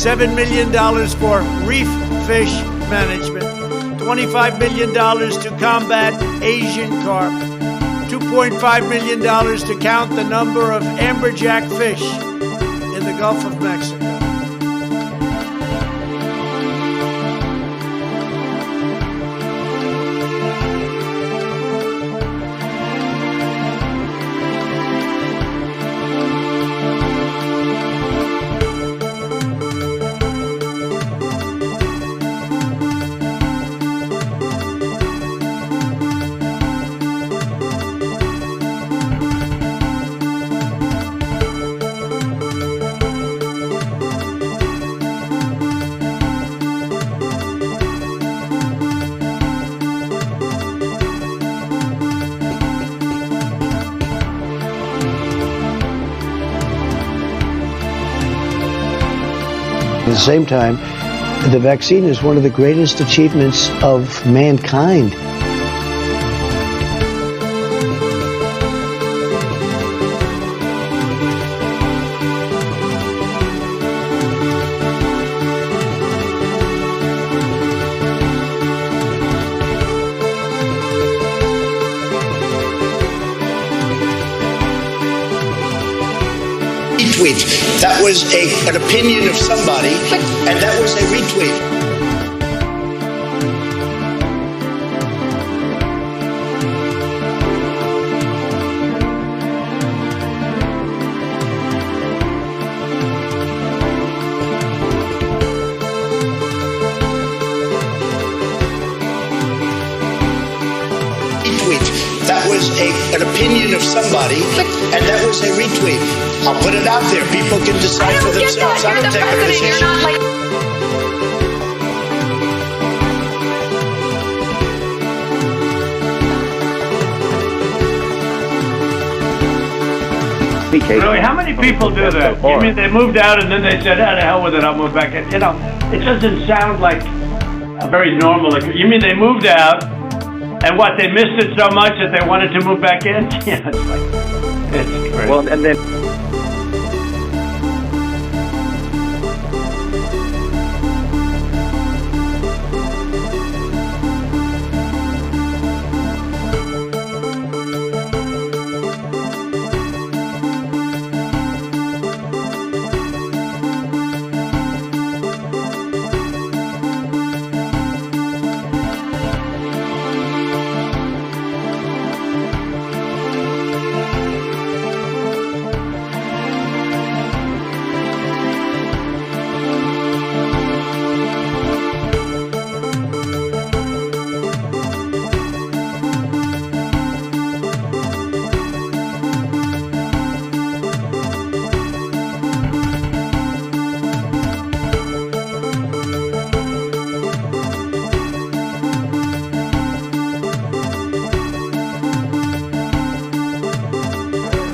$7 million for reef fish management, $25 million to combat Asian carp, $2.5 million to count the number of amberjack fish in the Gulf of Mexico. At the same time, the vaccine is one of the greatest achievements of mankind. Retweet. That was an opinion of somebody, and that was a retweet. That was an opinion of somebody, and that was a retweet. I'll put it out there. People can decide for themselves. I don't take a position. Really, how many people do that? You mean they moved out and then they said, "Ah, the hell with it, I'll move back in"? You know, it doesn't sound like a very normal. You mean they moved out? And what, they missed it so much that they wanted to move back in? Yeah, it's like, it's crazy. Well, and then...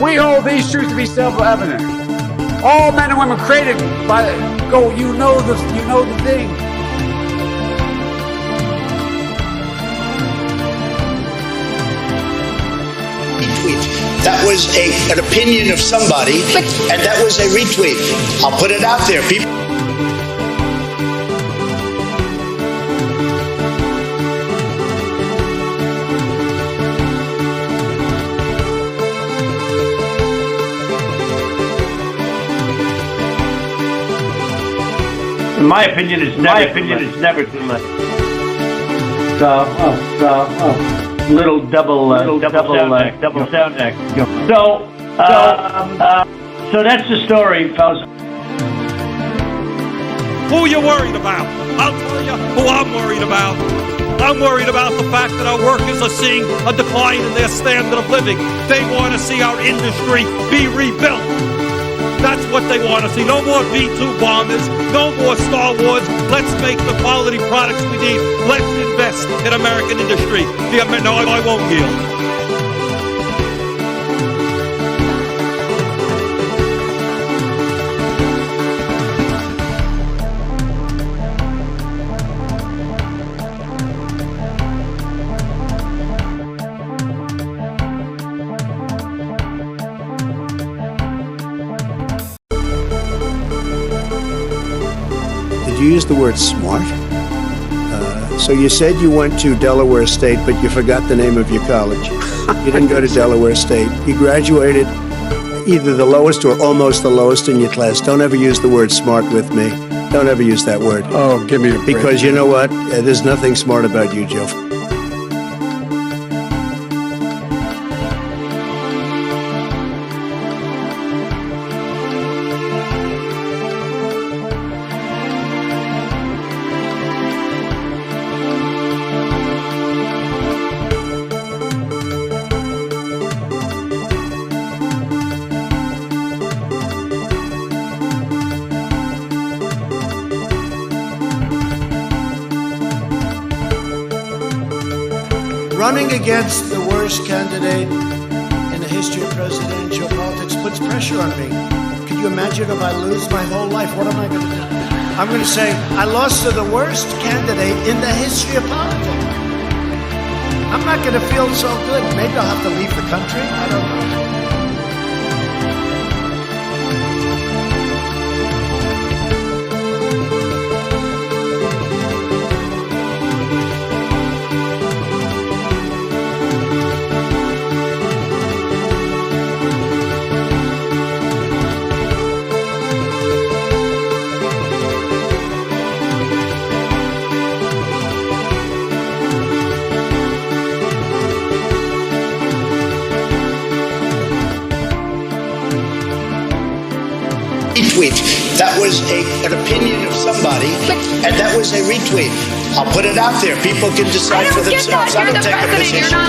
We hold these truths to be self-evident. All men and women created by go. You know the thing. Retweet. That was an opinion of somebody, and that was a retweet. I'll put it out there. People. In my opinion, it's never too much. Little double sound deck. So that's the story, fellas. Who are you worried about? I'll tell you who I'm worried about. I'm worried about the fact that our workers are seeing a decline in their standard of living. They want to see our industry be rebuilt. That's what they want to see. No more B-2 bombers. No more Star Wars. Let's make the quality products we need. Let's invest in American industry. No, I won't yield. use the word smart. So you said you went to Delaware State, but you forgot the name of your college. You didn't go to Delaware State. You graduated either the lowest or almost the lowest in your class. Don't ever use the word smart with me. Don't ever use that word. Oh, give me a break. Because you know what? There's nothing smart about you, Joe. Running against the worst candidate in the history of presidential politics puts pressure on me. Could you imagine if I lose my whole life? What am I going to do? I'm going to say, I lost to the worst candidate in the history of politics. I'm not going to feel so good. Maybe I'll have to leave the country. I don't know. Retweet. That was an opinion of somebody, and that was a retweet. I'll put it out there. People can decide for themselves. I don't take a position.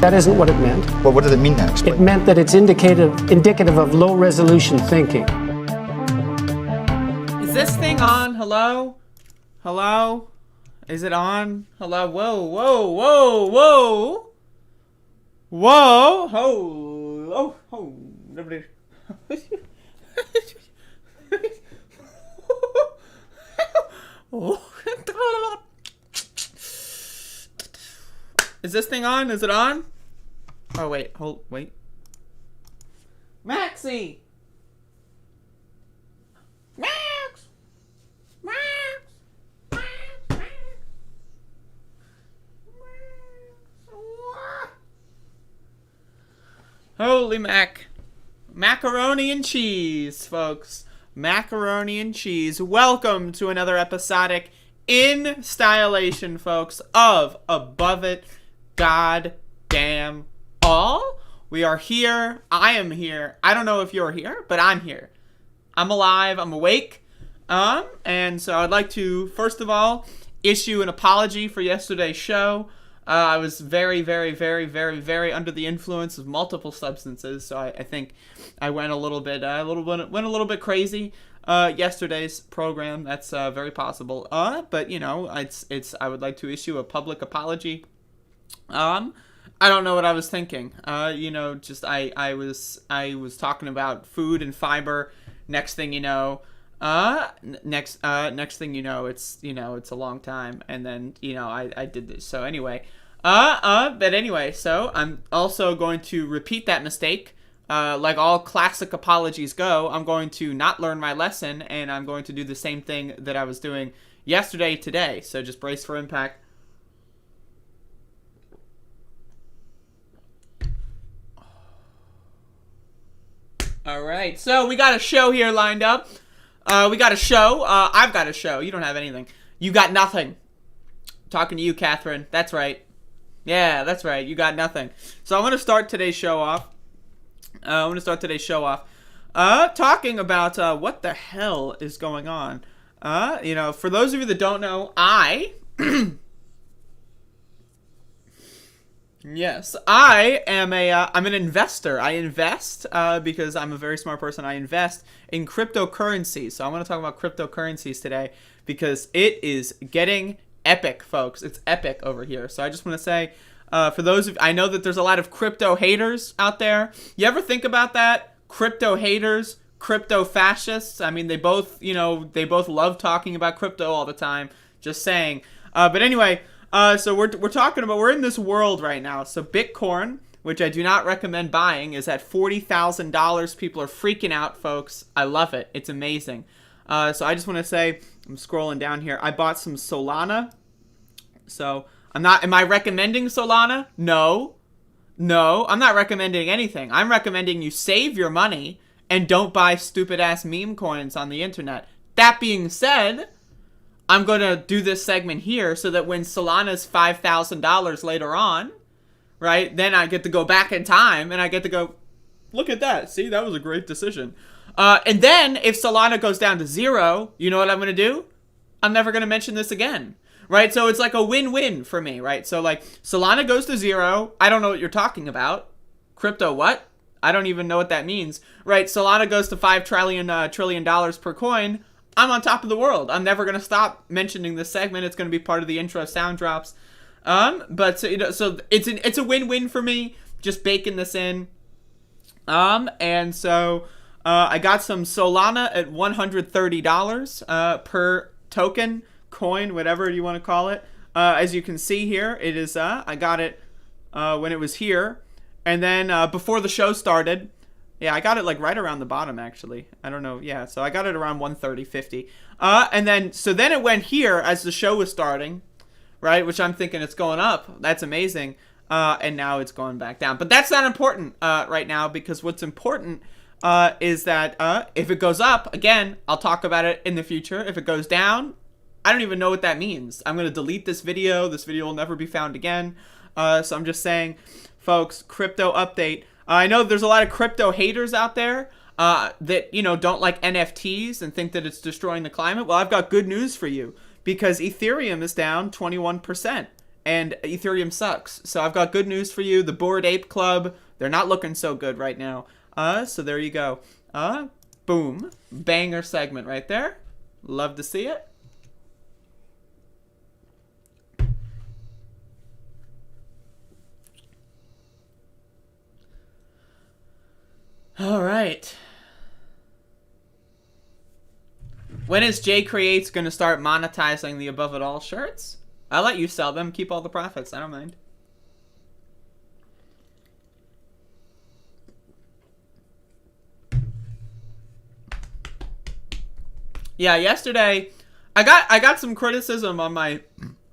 That isn't what it meant. Well, what does it mean now? Explain. It meant that it's indicative of low-resolution thinking. Is this thing on? Hello? Hello? Is it on? Hello? Whoa, whoa, whoa, whoa! Whoa! Ho! Oh, ho! Nobody... Is this thing on? Is it on? Oh, wait. Wait. Maxie! Max! Max! Max! Max! Holy mac. Macaroni and cheese, folks. Macaroni and cheese. Welcome to another episodic in-stylation, folks, of Above It Goddamn All. We are here. I am here. I don't know if you're here, but I'm here. I'm alive. I'm awake. And so I'd like to, first of all, issue an apology for yesterday's show. I was very, very, very, very, very under the influence of multiple substances, so I think I went a little bit crazy. Yesterday's program. That's very possible. But you know, it's. I would like to issue a public apology. I don't know what I was thinking. You know, just I was talking about food and fiber. Next thing you know, next thing you know, it's a long time, and then I did this. So anyway, but anyway, so I'm also going to repeat that mistake. Like all classic apologies go, I'm going to not learn my lesson, and I'm going to do the same thing that I was doing yesterday today. So just brace for impact. All right, so we got a show here lined up. We got a show. I've got a show. You don't have anything. You got nothing. Talking to you, Catherine. That's right. Yeah, that's right. You got nothing. So I'm going to start today's show off. Talking about what the hell is going on. For those of you that don't know, I Yes, I am I'm an investor. I invest because I'm a very smart person. I invest in cryptocurrency. So I want to talk about cryptocurrencies today because it is getting epic, folks. It's epic over here. So I just want to say, for those of I know that there's a lot of crypto haters out there. You ever think about that? Crypto haters, crypto fascists. I mean, they both love talking about crypto all the time. Just saying. But anyway. So we're talking about, we're in this world right now. So Bitcoin, which I do not recommend buying, is at $40,000. People are freaking out, folks. I love it. It's amazing. So I just want to say, I'm scrolling down here. I bought some Solana. So am I recommending Solana? No, I'm not recommending anything. I'm recommending you save your money and don't buy stupid ass meme coins on the internet. That being said, I'm going to do this segment here so that when Solana's $5,000 later on, right, then I get to go back in time and I get to go, look at that. See, that was a great decision. And then if Solana goes down to 0, you know what I'm going to do? I'm never going to mention this again, right? So it's like a win-win for me, right? So like Solana goes to 0. I don't know what you're talking about. Crypto what? I don't even know what that means, right? Solana goes to $5 trillion per coin. I'm on top of the world. I'm never going to stop mentioning this segment. It's going to be part of the intro sound drops. But so it's a win-win for me. Just baking this in. And so I got some Solana at $130 per token, coin, whatever you want to call it. As you can see here, it is I got it when it was here. And then before the show started, yeah, I got it like right around the bottom, actually. I don't know. Yeah, so I got it around 130.50. And then it went here as the show was starting, right? Which I'm thinking it's going up. That's amazing. And now it's going back down. But that's not important right now, because what's important is that if it goes up, again, I'll talk about it in the future. If it goes down, I don't even know what that means. I'm going to delete this video. This video will never be found again. So I'm just saying, folks, crypto update. I know there's a lot of crypto haters out there that, don't like NFTs and think that it's destroying the climate. Well, I've got good news for you, because Ethereum is down 21% and Ethereum sucks. So I've got good news for you. The Bored Ape Club, they're not looking so good right now. So there you go. Boom. Banger segment right there. Love to see it. All right. When is Jay Creates going to start monetizing the Above It All shirts? I'll let you sell them. Keep all the profits. I don't mind. Yeah, yesterday I got some criticism on my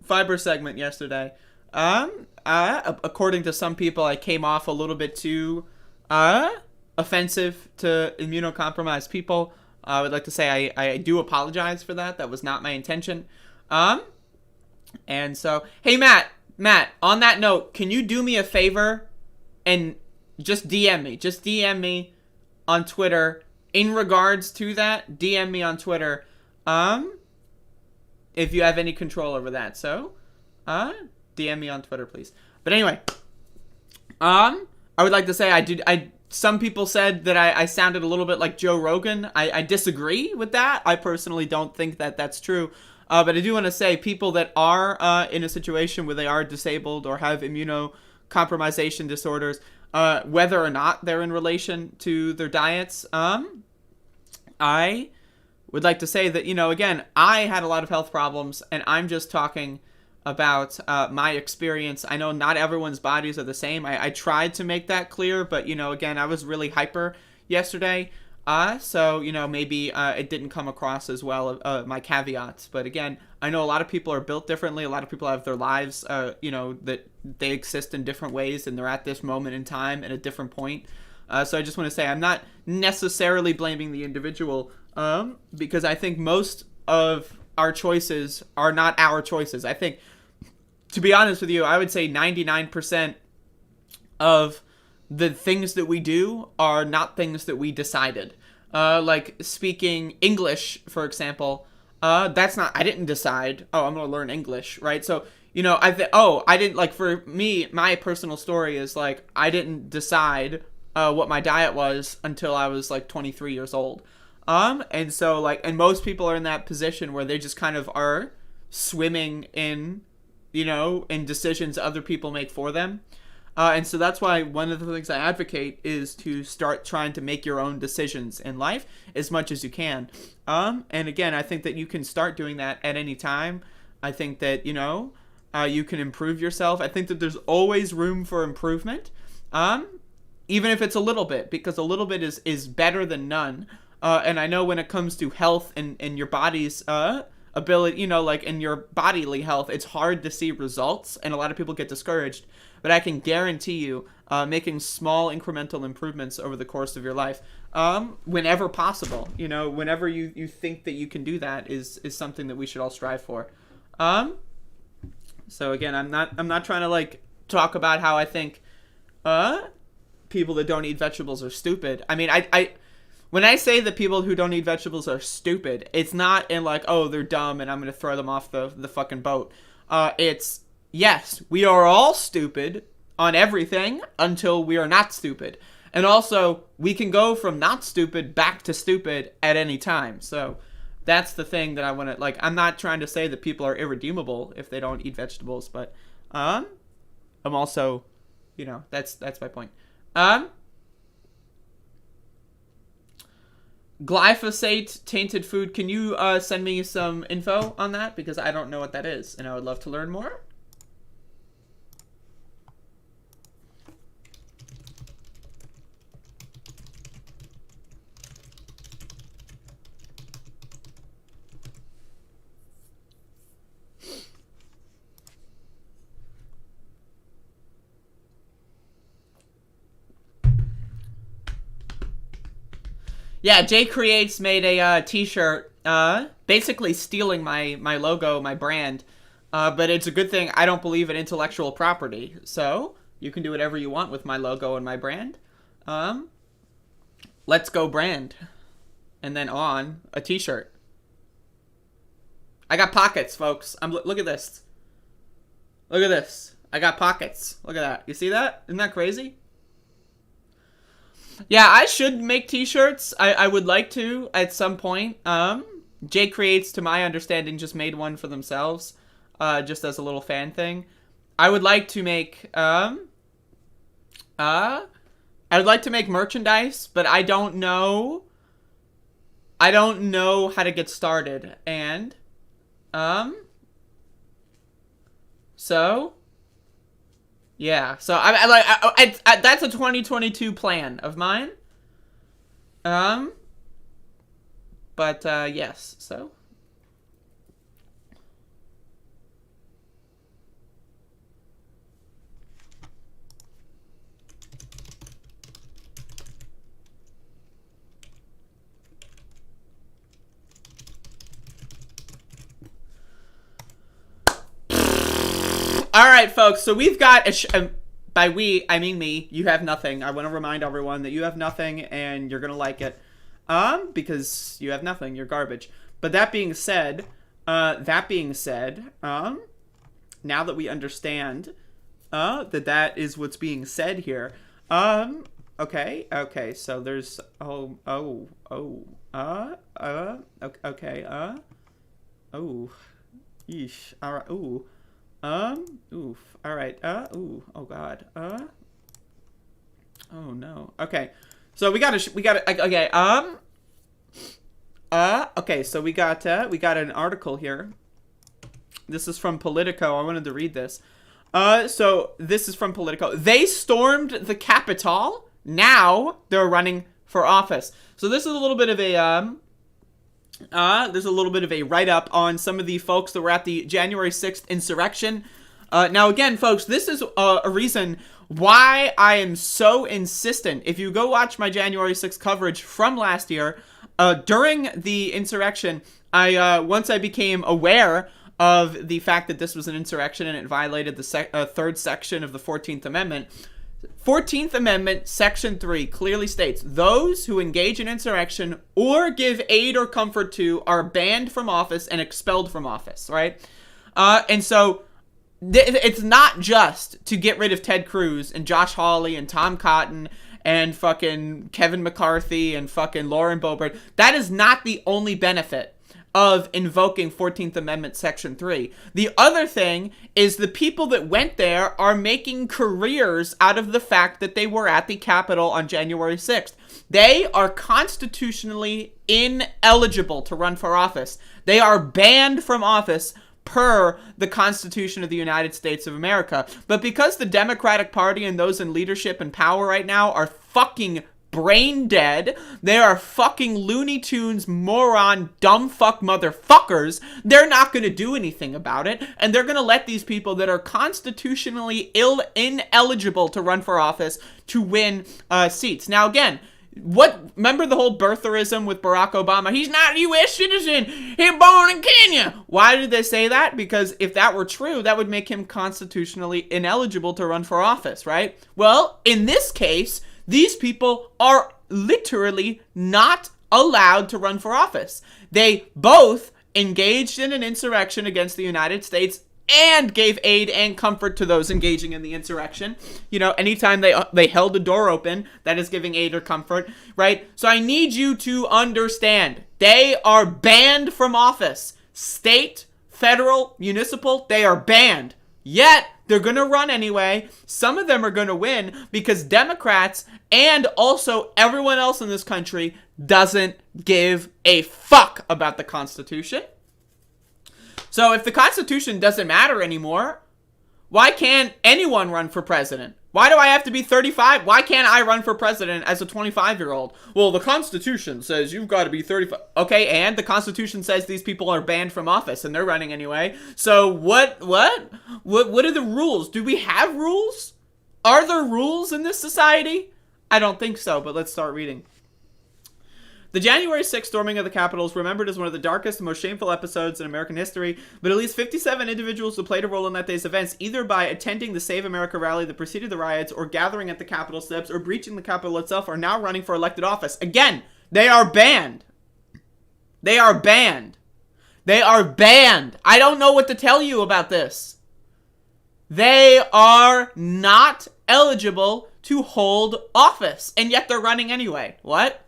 fiber segment yesterday. According to some people, I came off a little bit too offensive to immunocompromised people. I would like to say I do apologize for that. That was not my intention. And so, hey, Matt, on that note, can you do me a favor and just DM me? Just DM me on Twitter in regards to that. DM me on Twitter if you have any control over that. So, DM me on Twitter, please. But anyway, I would like to say some people said that I sounded a little bit like Joe Rogan. I disagree with that. I personally don't think that that's true. But I do want to say people that are in a situation where they are disabled or have immunocompromisation disorders, whether or not they're in relation to their diets, I would like to say that, again, I had a lot of health problems, and I'm just talking about my experience. I know not everyone's bodies are the same. I tried to make that clear, but, again, I was really hyper yesterday. So, maybe it didn't come across as well, my caveats. But again, I know a lot of people are built differently. A lot of people have their lives, that they exist in different ways, and they're at this moment in time at a different point. So I just want to say I'm not necessarily blaming the individual, because I think most of our choices are not our choices. I think, to be honest with you, I would say 99% of the things that we do are not things that we decided. Like speaking English, for example, that's not, I didn't decide, I'm going to learn English, right? So I didn't, like, for me, my personal story is, like, I didn't decide what my diet was until I was, like, 23 years old. And so, like, and most people are in that position where they just kind of are swimming in, in decisions other people make for them. And so that's why one of the things I advocate is to start trying to make your own decisions in life as much as you can. And again, I think that you can start doing that at any time. I think that, you can improve yourself. I think that there's always room for improvement, even if it's a little bit, because a little bit is better than none. And I know when it comes to health and your body's ability, like in your bodily health, it's hard to see results, and a lot of people get discouraged. But I can guarantee you, making small incremental improvements over the course of your life, whenever possible, whenever you think that you can do that is something that we should all strive for. So again, I'm not trying to, like, talk about how I think people that don't eat vegetables are stupid. I mean, when I say that people who don't eat vegetables are stupid, it's not in like, oh, they're dumb and I'm going to throw them off the fucking boat. It's, yes, we are all stupid on everything until we are not stupid. And also, we can go from not stupid back to stupid at any time. So that's the thing that I want to, like, I'm not trying to say that people are irredeemable if they don't eat vegetables, but I'm also, that's my point. Glyphosate tainted food. Can you send me some info on that? Because I don't know what that is, and I would love to learn more. Yeah, Jay Creates made a t-shirt, basically stealing my logo, my brand, but it's a good thing I don't believe in intellectual property, so you can do whatever you want with my logo and my brand. Let's go brand. And then on a t-shirt. I got pockets, folks. Look at this. Look at this. I got pockets. Look at that. You see that? Isn't that crazy? Yeah, I should make t-shirts. I would like to at some point. Jay Creates, to my understanding, just made one for themselves, just as a little fan thing. I would like to make merchandise, but I don't know how to get started. And so yeah, so I that's a 2022 plan of mine. But yes, so. All right, folks, so we've got, by we, I mean me, you have nothing. I want to remind everyone that you have nothing and you're going to like it, because you have nothing, you're garbage. But that being said, now that we understand that is what's being said here, okay, so there's, yeesh, all right, oof, all right, oh god, oh no, okay, so we got an article here. This is from Politico. I wanted to read this. So this is from Politico. They stormed the Capitol. Now they're running for office. So this is a little bit of a, there's a little bit of a write-up on some of the folks that were at the January 6th insurrection. Now, again, folks, this is a reason why I am so insistent. If you go watch my January 6th coverage from last year, during the insurrection, once I became aware of the fact that this was an insurrection and it violated the third section of the 14th Amendment, 14th Amendment, Section 3 clearly states, those who engage in insurrection or give aid or comfort to are banned from office and expelled from office, right? And so it's not just to get rid of Ted Cruz and Josh Hawley and Tom Cotton and fucking Kevin McCarthy and fucking Lauren Boebert. That is not the only benefit of invoking 14th Amendment Section 3. The other thing is the people that went there are making careers out of the fact that they were at the Capitol on January 6th. They are constitutionally ineligible to run for office. They are banned from office per the Constitution of the United States of America. But because the Democratic Party and those in leadership and power right now are fucking brain dead, they are fucking Looney Tunes, moron, dumb fuck motherfuckers, they're not going to do anything about it, and they're going to let these people that are constitutionally ineligible to run for office to win seats. Now again, remember the whole birtherism with Barack Obama? He's not a U.S. citizen. He's born in Kenya. Why did they say that? Because if that were true, that would make him constitutionally ineligible to run for office, right? Well, in this case, these people are literally not allowed to run for office. They both engaged in an insurrection against the United States and gave aid and comfort to those engaging in the insurrection. You know, anytime they held the door open, that is giving aid or comfort, right? So I need you to understand, they are banned from office. State, federal, municipal, they are banned. Yet, they're going to run anyway. Some of them are going to win because Democrats and also everyone else in this country doesn't give a fuck about the Constitution. So if the Constitution doesn't matter anymore, why can't anyone run for president? Why do I have to be 35? Why can't I run for president as a 25-year-old? Well, the Constitution says you've got to be 35. Okay, and the Constitution says these people are banned from office and they're running anyway. So what are the rules? Do we have rules? Are there rules in this society? I don't think so, but let's start reading. The January 6th storming of the Capitol is remembered as one of the darkest and most shameful episodes in American history, but at least 57 individuals who played a role in that day's events, either by attending the Save America rally that preceded the riots, or gathering at the Capitol steps, or breaching the Capitol itself, are now running for elected office. Again, they are banned. They are banned. They are banned. I don't know what to tell you about this. They are not eligible to hold office, and yet they're running anyway. What?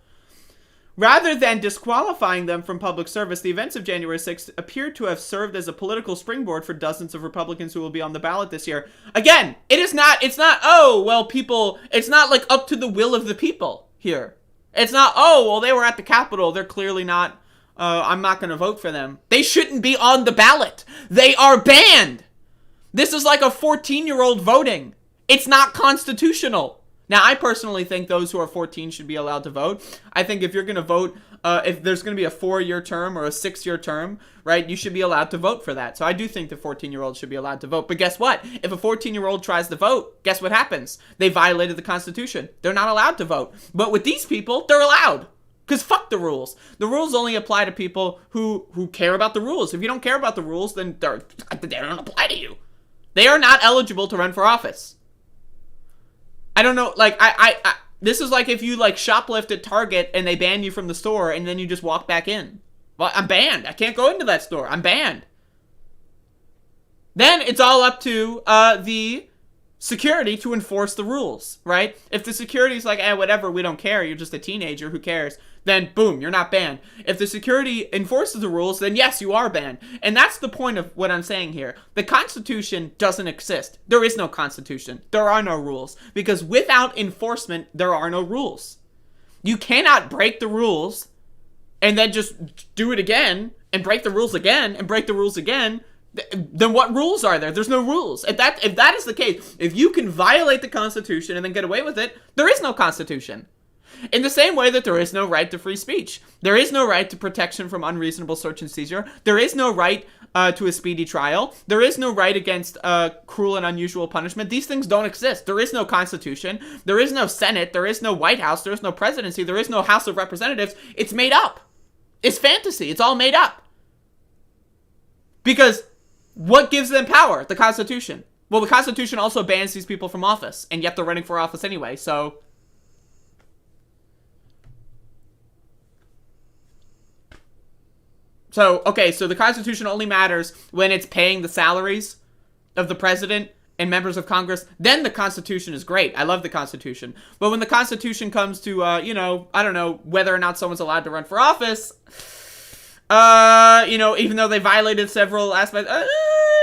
Rather than disqualifying them from public service, the events of January 6th appeared to have served as a political springboard for dozens of Republicans who will be on the ballot this year. Again, it's not, oh, well, people, it's not like up to the will of the people here. It's not, oh, well, they were at the Capitol, they're clearly not, I'm not going to vote for them. They shouldn't be on the ballot. They are banned. This is like a 14-year-old voting. It's not constitutional. Now, I personally think those who are 14 should be allowed to vote. I think if you're going to vote, if there's going to be a 4-year term or a 6-year term, right, you should be allowed to vote for that. So I do think the 14-year-olds should be allowed to vote. But guess what? If a 14-year-old tries to vote, guess what happens? They violated the Constitution. They're not allowed to vote. But with these people, they're allowed. Because fuck the rules. The rules only apply to people who care about the rules. If you don't care about the rules, then they don't apply to you. They are not eligible to run for office. I don't know, like, I this is like if you, like, shoplift at Target and they ban you from the store and then you just walk back in. Well, I'm banned. I can't go into that store. I'm banned. Then it's all up to the security to enforce the rules, right? If the security's like, whatever, we don't care, you're just a teenager, who cares? Then, boom, you're not banned. If the security enforces the rules, then yes, you are banned. And that's the point of what I'm saying here. The Constitution doesn't exist. There is no Constitution. There are no rules. Because without enforcement, there are no rules. You cannot break the rules and then just do it again and break the rules again and break the rules again. Then what rules are there? There's no rules. If that is the case, if you can violate the Constitution and then get away with it, there is no Constitution. In the same way that there is no right to free speech. There is no right to protection from unreasonable search and seizure. There is no right to a speedy trial. There is no right against cruel and unusual punishment. These things don't exist. There is no Constitution. There is no Senate. There is no White House. There is no presidency. There is no House of Representatives. It's made up. It's fantasy. It's all made up. Because what gives them power? The Constitution. Well, the Constitution also bans these people from office, and yet they're running for office anyway, so... okay, so the Constitution only matters when it's paying the salaries of the president and members of Congress, then the Constitution is great. I love the Constitution. But when the Constitution comes to, I don't know, whether or not someone's allowed to run for office, even though they violated several aspects,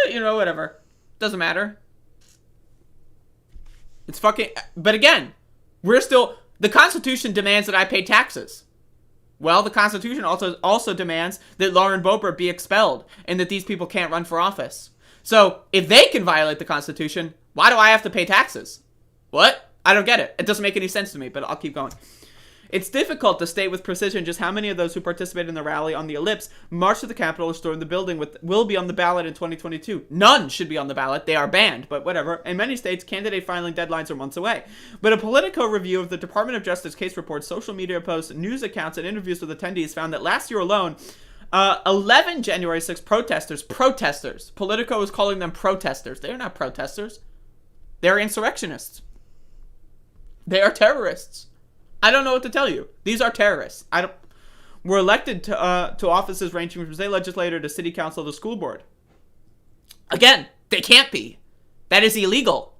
whatever. Doesn't matter. It's fucking... But again, the Constitution demands that I pay taxes. Well, the Constitution also demands that Lauren Boebert be expelled and that these people can't run for office. So, if they can violate the Constitution, why do I have to pay taxes? What? I don't get it. It doesn't make any sense to me, but I'll keep going. It's difficult to state with precision just how many of those who participated in the rally on the ellipse, marched to the Capitol, or stormed the building will be on the ballot in 2022. None should be on the ballot. They are banned, but whatever. In many states, candidate filing deadlines are months away. But a Politico review of the Department of Justice case reports, social media posts, news accounts, and interviews with attendees found that last year alone, 11 January 6 protesters, Politico is calling them protesters. They are not protesters. They're insurrectionists. They are terrorists. I don't know what to tell you. These are terrorists. Were elected to offices ranging from state legislator to city council to school board. Again, they can't be. That is illegal.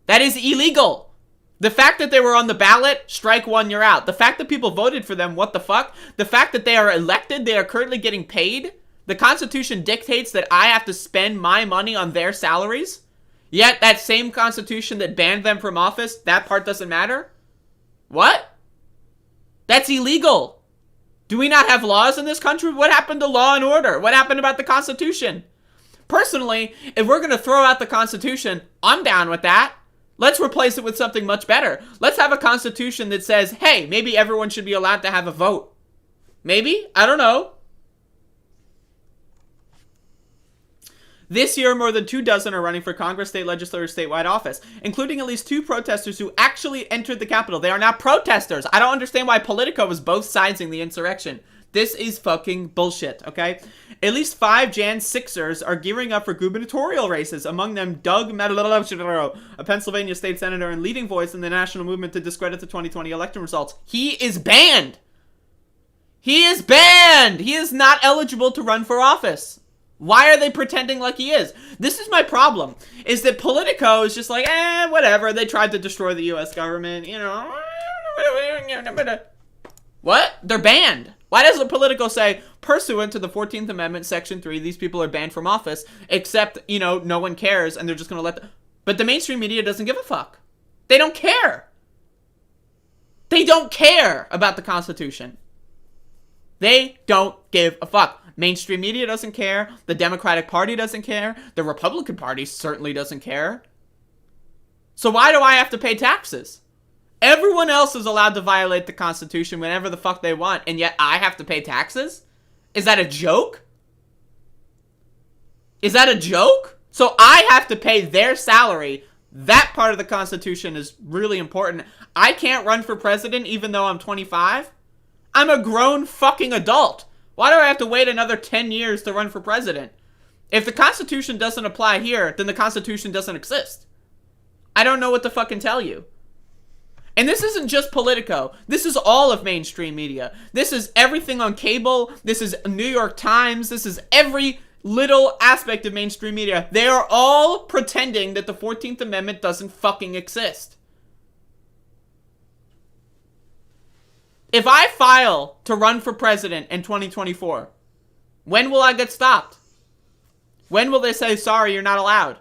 That is illegal. The fact that they were on the ballot, strike one, you're out. The fact that people voted for them, what the fuck? The fact that they are elected, they are currently getting paid. The Constitution dictates that I have to spend my money on their salaries. Yet that same Constitution that banned them from office, that part doesn't matter? What? That's illegal. Do we not have laws in this country? What happened to law and order? What happened about the Constitution? Personally, if we're going to throw out the Constitution, I'm down with that. Let's replace it with something much better. Let's have a Constitution that says, hey, maybe everyone should be allowed to have a vote. Maybe? I don't know. This year, more than 24 are running for Congress, state legislature, statewide office, including at least 2 protesters who actually entered the Capitol. They are not protesters. I don't understand why Politico was both siding the insurrection. This is fucking bullshit, okay? At least 5 Jan 6ers are gearing up for gubernatorial races, among them Doug Madureira, a Pennsylvania state senator and leading voice in the national movement to discredit the 2020 election results. He is banned. He is banned. He is not eligible to run for office. Why are they pretending like he is? This is my problem, is that Politico is just like, whatever. They tried to destroy the U.S. government, What? They're banned. Why does the Politico say, pursuant to the 14th Amendment, Section 3, these people are banned from office, except, no one cares, and they're just going to let them... But the mainstream media doesn't give a fuck. They don't care. They don't care about the Constitution. They don't give a fuck. Mainstream media doesn't care. The Democratic Party doesn't care. The Republican Party certainly doesn't care. So why do I have to pay taxes? Everyone else is allowed to violate the Constitution whenever the fuck they want, and yet I have to pay taxes? Is that a joke? Is that a joke? So I have to pay their salary. That part of the Constitution is really important. I can't run for president even though I'm 25. I'm a grown fucking adult. Why do I have to wait another 10 years to run for president? If the Constitution doesn't apply here, then the Constitution doesn't exist. I don't know what to fucking tell you. And this isn't just Politico. This is all of mainstream media. This is everything on cable. This is New York Times. This is every little aspect of mainstream media. They are all pretending that the 14th Amendment doesn't fucking exist. If I file to run for president in 2024, when will I get stopped? When will they say, sorry, you're not allowed?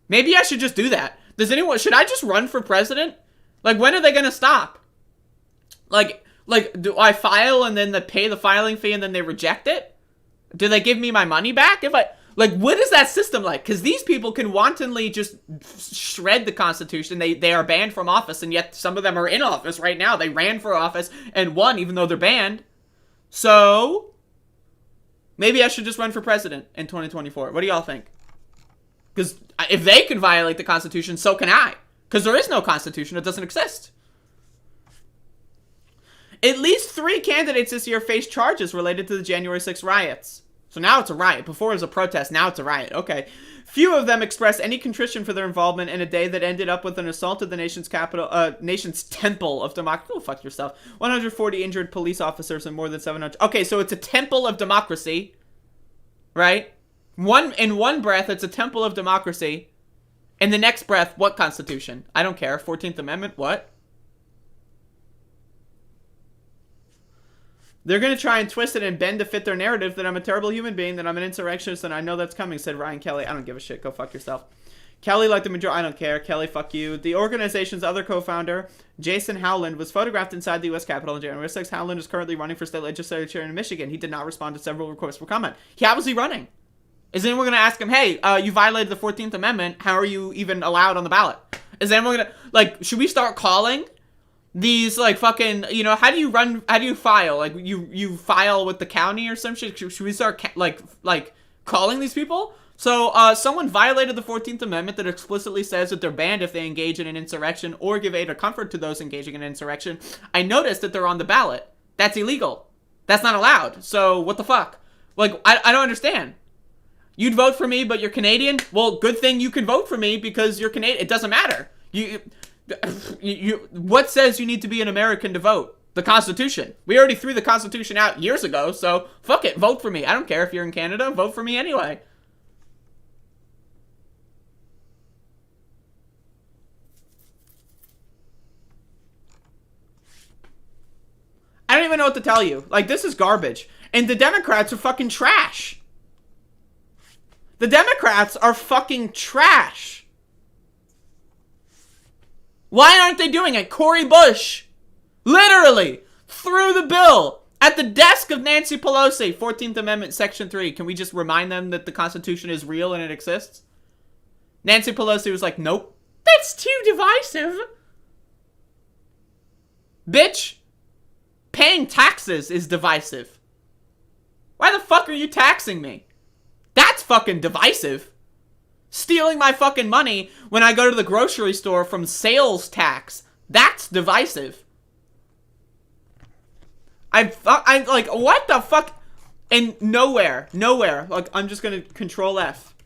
Maybe I should just do that. Should I just run for president? Like, when are they going to stop? Like, do I file and then they pay the filing fee and then they reject it? Do they give me my money back? What is that system like? Because these people can wantonly just shred the Constitution. They are banned from office, and yet some of them are in office right now. They ran for office and won, even though they're banned. So, maybe I should just run for president in 2024. What do y'all think? Because if they can violate the Constitution, so can I. Because there is no Constitution. It doesn't exist. At least 3 candidates this year faced charges related to the January 6 riots. So now it's a riot. Before it was a protest, now it's a riot. Okay. Few of them expressed any contrition for their involvement in a day that ended up with an assault of the nation's nation's temple of democracy. Oh, fuck yourself. 140 injured police officers and more than 700. Okay, so it's a temple of democracy, right? In one breath, it's a temple of democracy. In the next breath, what Constitution? I don't care. 14th Amendment, what? They're going to try and twist it and bend to fit their narrative that I'm a terrible human being, that I'm an insurrectionist, and I know that's coming, said Ryan Kelly. I don't give a shit. Go fuck yourself. Kelly, like the majority, I don't care. Kelly, fuck you. The organization's other co-founder, Jason Howland, was photographed inside the U.S. Capitol on January 6th. Howland is currently running for state legislature in Michigan. He did not respond to several requests for comment. How was he running? Is anyone going to ask him, hey, you violated the 14th Amendment. How are you even allowed on the ballot? Is anyone going to, like, should we start calling these, like, fucking, you know, how do you file? Like, you file with the county or some shit? Should we start, like calling these people? So, someone violated the 14th Amendment that explicitly says that they're banned if they engage in an insurrection or give aid or comfort to those engaging in an insurrection. I noticed that they're on the ballot. That's illegal. That's not allowed. So, what the fuck? Like, I don't understand. You'd vote for me, but you're Canadian? Well, good thing you can vote for me because you're Canadian. It doesn't matter. What says you need to be an American to vote? The Constitution. We already threw the Constitution out years ago, so fuck it. Vote for me. I don't care if you're in Canada. Vote for me anyway. I don't even know what to tell you. Like, this is garbage. And the Democrats are fucking trash. The Democrats are fucking trash. Why aren't they doing it? Cory Bush literally threw the bill at the desk of Nancy Pelosi. 14th Amendment, Section 3. Can we just remind them that the Constitution is real and it exists? Nancy Pelosi was like, nope. That's too divisive. Bitch, paying taxes is divisive. Why the fuck are you taxing me? That's fucking divisive. Stealing my fucking money when I go to the grocery store from sales tax. That's divisive. I'm like, what the fuck? And nowhere. Like, I'm just gonna Control F.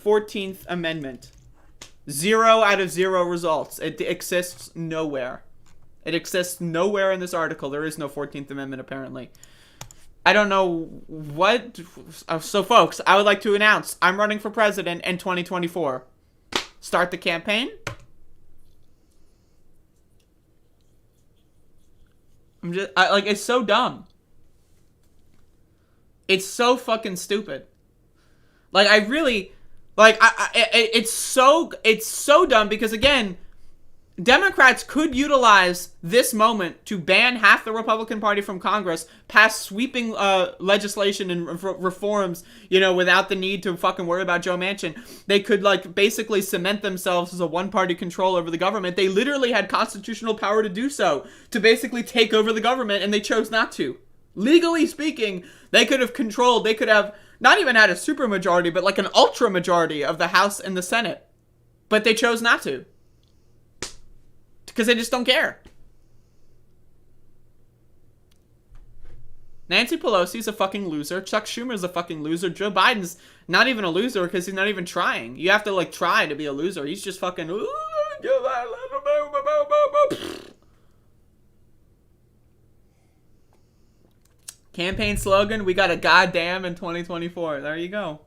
14th Amendment. 0 out of 0 results. It exists nowhere. It exists nowhere in this article. There is no 14th Amendment, apparently. I don't know what. So, folks, I would like to announce I'm running for president in 2024. Start the campaign. Like, it's so dumb. It's so fucking stupid. Like, I really, like, it's so dumb because, again, Democrats could utilize this moment to ban half the Republican Party from Congress, pass sweeping legislation and reforms, you know, without the need to fucking worry about Joe Manchin. They could, like, basically cement themselves as a one-party control over the government. They literally had constitutional power to do so, to basically take over the government, and they chose not to. Legally speaking, they could have controlled, they could have not even had a supermajority, but like an ultra majority of the House and the Senate. But they chose not to. Because they just don't care. Nancy Pelosi's a fucking loser. Chuck Schumer's a fucking loser. Joe Biden's not even a loser because he's not even trying. You have to, like, try to be a loser. He's just fucking... Campaign slogan, we got a goddamn in 2024. There you go.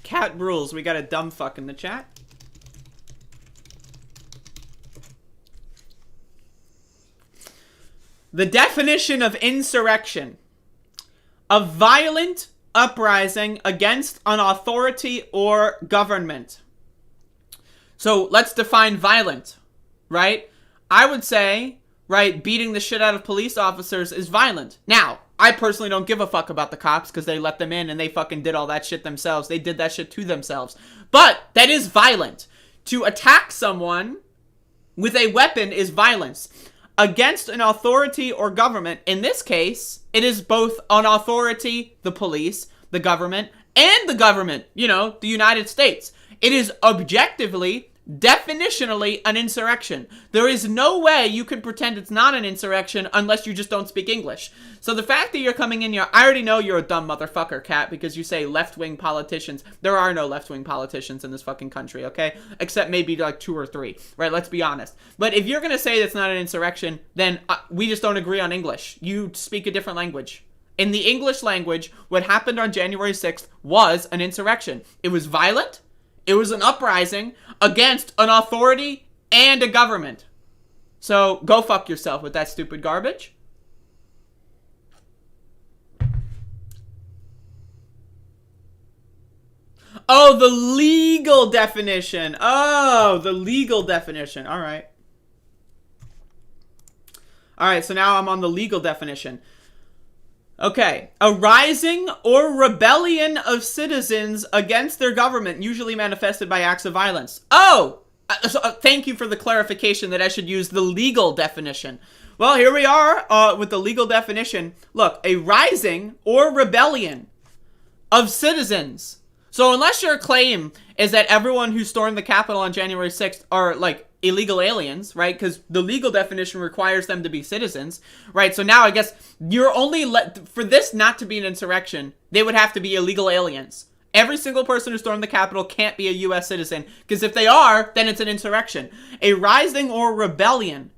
Cat rules. We got a dumb fuck in the chat. The definition of insurrection: a violent uprising against an authority or government. So let's define violent, right? I would say, right, beating the shit out of police officers is violent. Now, I personally don't give a fuck about the cops because they let them in and they fucking did all that shit themselves. They did that shit to themselves. But that is violent. To attack someone with a weapon is violence. Against an authority or government, in this case, it is both an authority, the police, the government, and the government, you know, the United States. It is objectively definitionally an insurrection. There is no way you can pretend it's not an insurrection unless you just don't speak English. So the fact that you're coming in here, I already know you're a dumb motherfucker, Kat, because you say left-wing politicians. There are no left-wing politicians in this fucking country, okay? Except maybe like 2 or 3, right? Let's be honest. But if you're going to say that's not an insurrection, then we just don't agree on English. You speak a different language. In the English language, what happened on January 6th was an insurrection. It was violent. It was an uprising against an authority and a government. So go fuck yourself with that stupid garbage. Oh, the legal definition. Oh, the legal definition. All right. All right, so now I'm on the legal definition. Okay, a rising or rebellion of citizens against their government, usually manifested by acts of violence. Oh, thank you for the clarification that I should use the legal definition. Well, here we are with the legal definition. Look, a rising or rebellion of citizens. So unless your claim is that everyone who stormed the Capitol on January 6th are, like, illegal aliens, right? Because the legal definition requires them to be citizens, right? So now I guess you're only for this not to be an insurrection, they would have to be illegal aliens. Every single person who stormed the Capitol can't be a U.S. citizen, because if they are, then it's an insurrection. A rising or rebellion.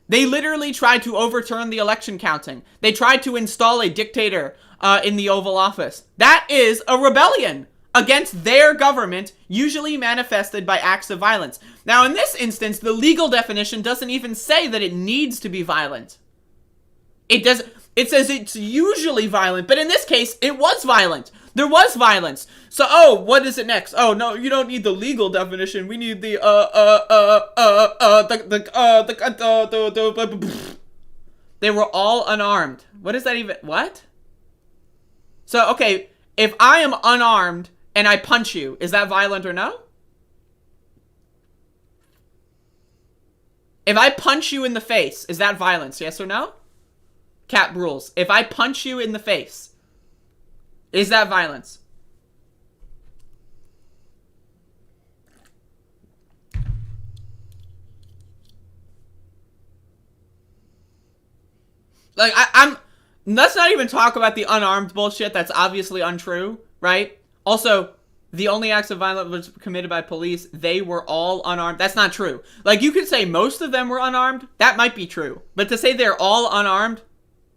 They literally tried to overturn the election counting. They tried to install a dictator in the Oval Office. That is a rebellion against their government, usually manifested by acts of violence. Now, in this instance, the legal definition doesn't even say that it needs to be violent. It does. It says it's usually violent, but in this case, it was violent. There was violence. So, oh, what is it next? Oh, no, you don't need the legal definition. We need the, They were all unarmed. What is that even? What? So, okay, if I am unarmed and I punch you, is that violent or no? If I punch you in the face, is that violence, yes or no? Cat rules. If I punch you in the face, is that violence? Like, let's not even talk about the unarmed bullshit that's obviously untrue, right? Also, the only acts of violence was committed by police, they were all unarmed. That's not true. Like, you could say most of them were unarmed. That might be true. But to say they're all unarmed,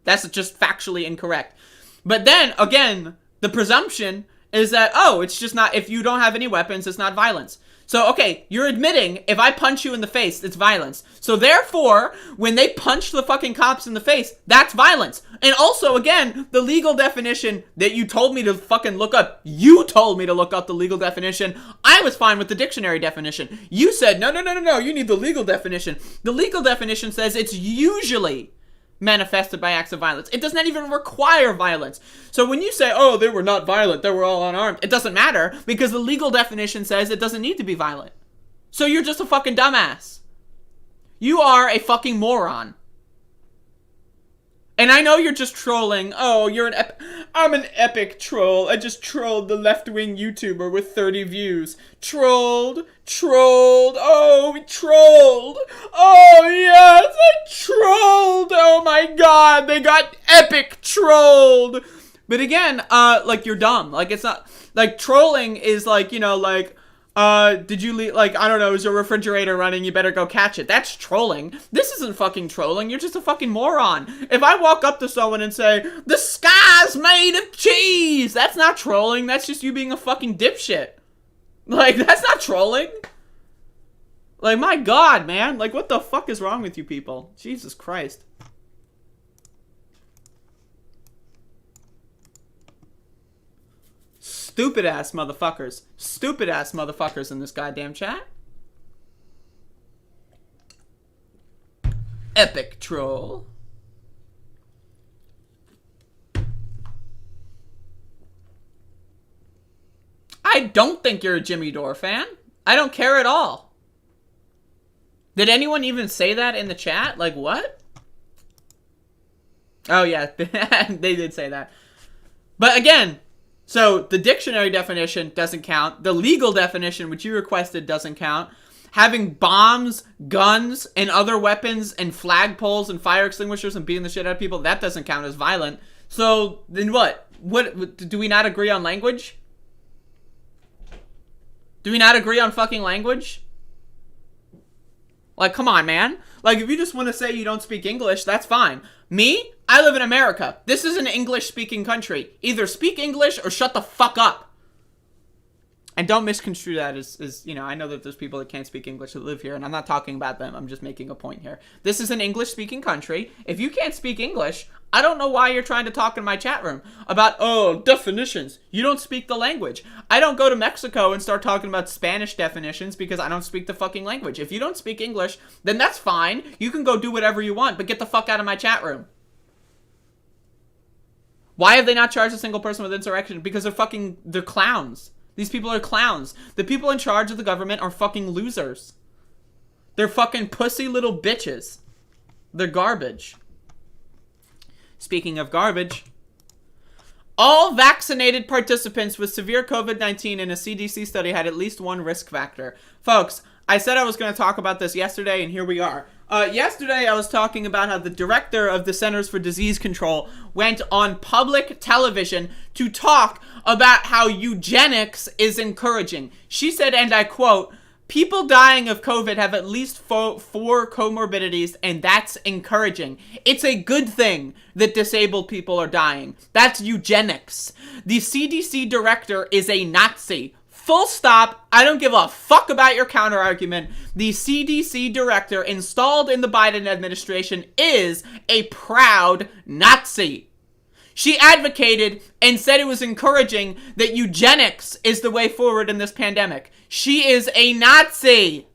that's just factually incorrect. But then, again, the presumption is that, oh, it's just not, if you don't have any weapons, it's not violence. So, okay, you're admitting if I punch you in the face, it's violence. So, therefore, when they punch the fucking cops in the face, that's violence. And also, again, the legal definition that you told me to fucking look up, you told me to look up the legal definition. I was fine with the dictionary definition. You said, no, you need the legal definition. The legal definition says it's usually manifested by acts of violence. It does not even require violence. So when you say, oh, they were not violent, they were all unarmed, it doesn't matter because the legal definition says it doesn't need to be violent. So you're just a fucking dumbass. You are a fucking moron. And I know you're just trolling. Oh, you're I'm an epic troll. I just trolled the left-wing YouTuber with 30 views. Trolled. Oh, we trolled. Oh, yes, I trolled. Oh, my God. They got epic trolled. But again, like, you're dumb. Like, it's not, like, trolling is like, you know, like, did you leave, like, I don't know, is your refrigerator running? You better go catch it. That's trolling. This isn't fucking trolling. You're just a fucking moron. If I walk up to someone and say, the sky's made of cheese, that's not trolling. That's just you being a fucking dipshit. Like, that's not trolling. Like, my God, man. Like, what the fuck is wrong with you people? Jesus Christ. Stupid ass motherfuckers. Stupid ass motherfuckers in this goddamn chat. Epic troll. I don't think you're a Jimmy Dore fan. I don't care at all. Did anyone even say that in the chat? Like, what? Oh, yeah. They did say that. But again, so the dictionary definition doesn't count. The legal definition, which you requested, doesn't count. having bombs, guns, and other weapons, and flagpoles, and fire extinguishers, and beating the shit out of people, that doesn't count as violent. So, then what? What, do we not agree on language? Do we not agree on fucking language? Like, come on, man. Like, if you just want to say you don't speak English, that's fine. Me? I live in America. This is an English-speaking country. Either speak English or shut the fuck up. And don't misconstrue that as, you know, I know that there's people that can't speak English that live here, and I'm not talking about them. I'm just making a point here. This is an English-speaking country. If you can't speak English, I don't know why you're trying to talk in my chat room about, oh, definitions. You don't speak the language. I don't go to Mexico and start talking about Spanish definitions because I don't speak the fucking language. If you don't speak English, then that's fine. You can go do whatever you want, but get the fuck out of my chat room. Why have they not charged a single person with insurrection? Because they're clowns. These people are clowns. The people in charge of the government are fucking losers. They're fucking pussy little bitches. They're garbage. Speaking of garbage, all vaccinated participants with severe COVID-19 in a CDC study had at least one risk factor. Folks, I said I was going to talk about this yesterday, and here we are. Yesterday, I was talking about how the director of the Centers for Disease Control went on public television to talk about how eugenics is encouraging. She said, and I quote, "People dying of COVID have at least four comorbidities, and that's encouraging. It's a good thing that disabled people are dying. That's eugenics. The CDC director is a Nazi. Full stop. I don't give a fuck about your counter-argument. The CDC director installed in the Biden administration is a proud Nazi." She advocated and said it was encouraging that eugenics is the way forward in this pandemic. She is a Nazi.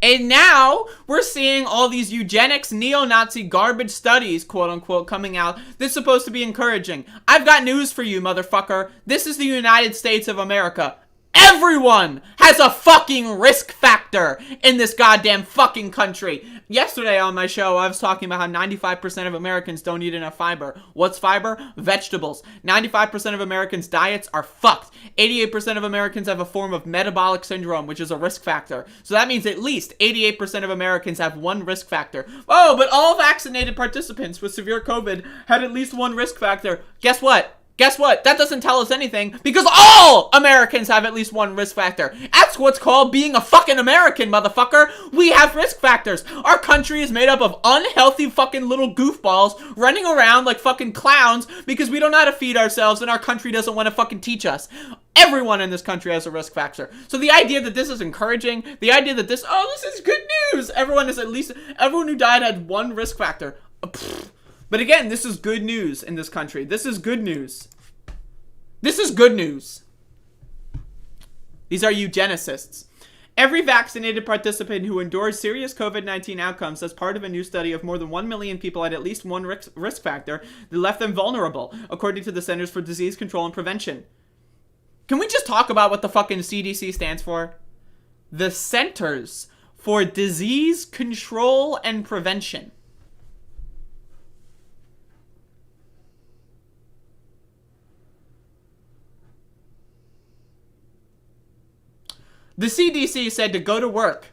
And now we're seeing all these eugenics, neo-Nazi garbage studies, quote-unquote, coming out that's supposed to be encouraging. I've got news for you, motherfucker. This is the United States of America. Everyone has a fucking risk factor in this goddamn fucking country. Yesterday on my show, I was talking about how 95% of Americans don't eat enough fiber. What's fiber? Vegetables. 95% of Americans' diets are fucked. 88% of Americans have a form of metabolic syndrome, which is a risk factor. So that means at least 88% of Americans have one risk factor. Oh, but all vaccinated participants with severe COVID had at least one risk factor. Guess what? Guess what? That doesn't tell us anything because all Americans have at least one risk factor. That's what's called being a fucking American, motherfucker. We have risk factors. Our country is made up of unhealthy fucking little goofballs running around like fucking clowns because we don't know how to feed ourselves and our country doesn't want to fucking teach us. Everyone in this country has a risk factor. So the idea that this is encouraging, the idea that this is good news. Everyone who died had one risk factor. But again, this is good news in this country. This is good news. This is good news. These are eugenicists. Every vaccinated participant who endures serious COVID-19 outcomes as part of a new study of more than 1 million people had at least one risk factor that left them vulnerable, according to the Centers for Disease Control and Prevention. Can we just talk about what the fucking CDC stands for? The Centers for Disease Control and Prevention. The CDC said to go to work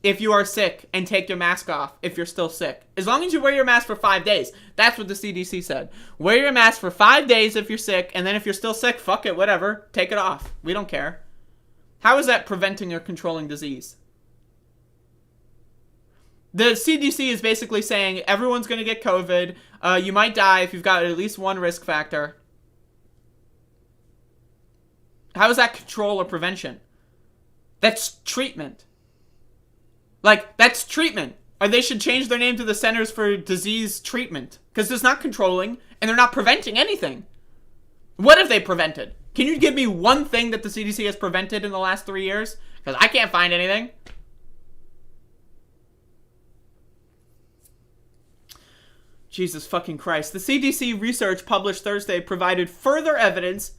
if you are sick and take your mask off if you're still sick. As long as you wear your mask for 5 days. That's what the CDC said. Wear your mask for 5 days if you're sick, and then if you're still sick, fuck it, whatever. Take it off. We don't care. How is that preventing or controlling disease? The CDC is basically saying everyone's going to get COVID. You might die if you've got at least one risk factor. How is that control or prevention? That's treatment. Like, that's treatment. Or they should change their name to the Centers for Disease Treatment. Because it's not controlling, and they're not preventing anything. What have they prevented? Can you give me one thing that the CDC has prevented in the last 3 years? Because I can't find anything. Jesus fucking Christ. The CDC research published Thursday provided further evidence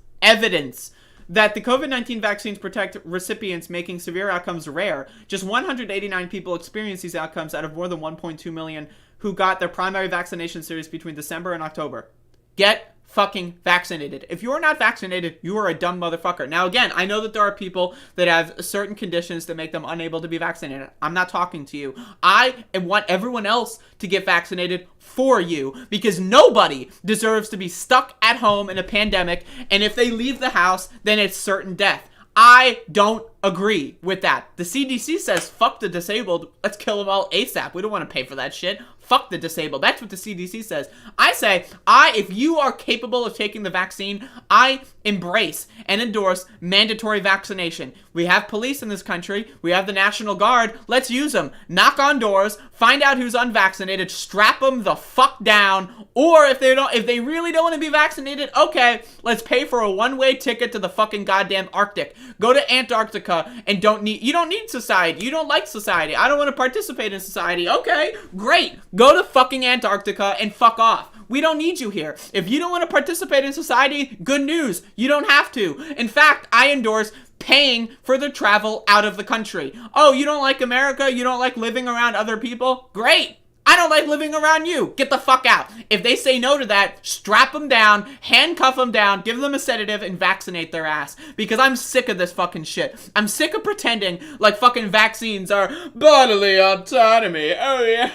that the COVID-19 vaccines protect recipients, making severe outcomes rare. Just 189 people experienced these outcomes out of more than 1.2 million who got their primary vaccination series between December and October. Get fucking vaccinated. If you're not vaccinated, you are a dumb motherfucker. Now, again, I know that there are people that have certain conditions that make them unable to be vaccinated. I'm not talking to you. I want everyone else to get vaccinated for you, because nobody deserves to be stuck at home in a pandemic, and if they leave the house, then it's certain death. I don't agree with that. The CDC says, fuck the disabled, let's kill them all ASAP. We don't want to pay for that shit. Fuck the disabled. That's what the CDC says. I say, if you are capable of taking the vaccine, I embrace and endorse mandatory vaccination. We have police in this country. We have the National Guard. Let's use them. Knock on doors, find out who's unvaccinated, strap them the fuck down. Or if they really don't want to be vaccinated, okay, let's pay for a one-way ticket to the fucking goddamn Arctic. Go to Antarctica and you don't need society. You don't like society. I don't want to participate in society. Okay, great. Go to fucking Antarctica and fuck off. We don't need you here. If you don't want to participate in society, good news. You don't have to. In fact, I endorse paying for the travel out of the country. Oh, you don't like America? You don't like living around other people? Great. I don't like living around you. Get the fuck out. If they say no to that, strap them down, handcuff them down, give them a sedative, and vaccinate their ass. Because I'm sick of this fucking shit. I'm sick of pretending like fucking vaccines are bodily autonomy. Oh yeah,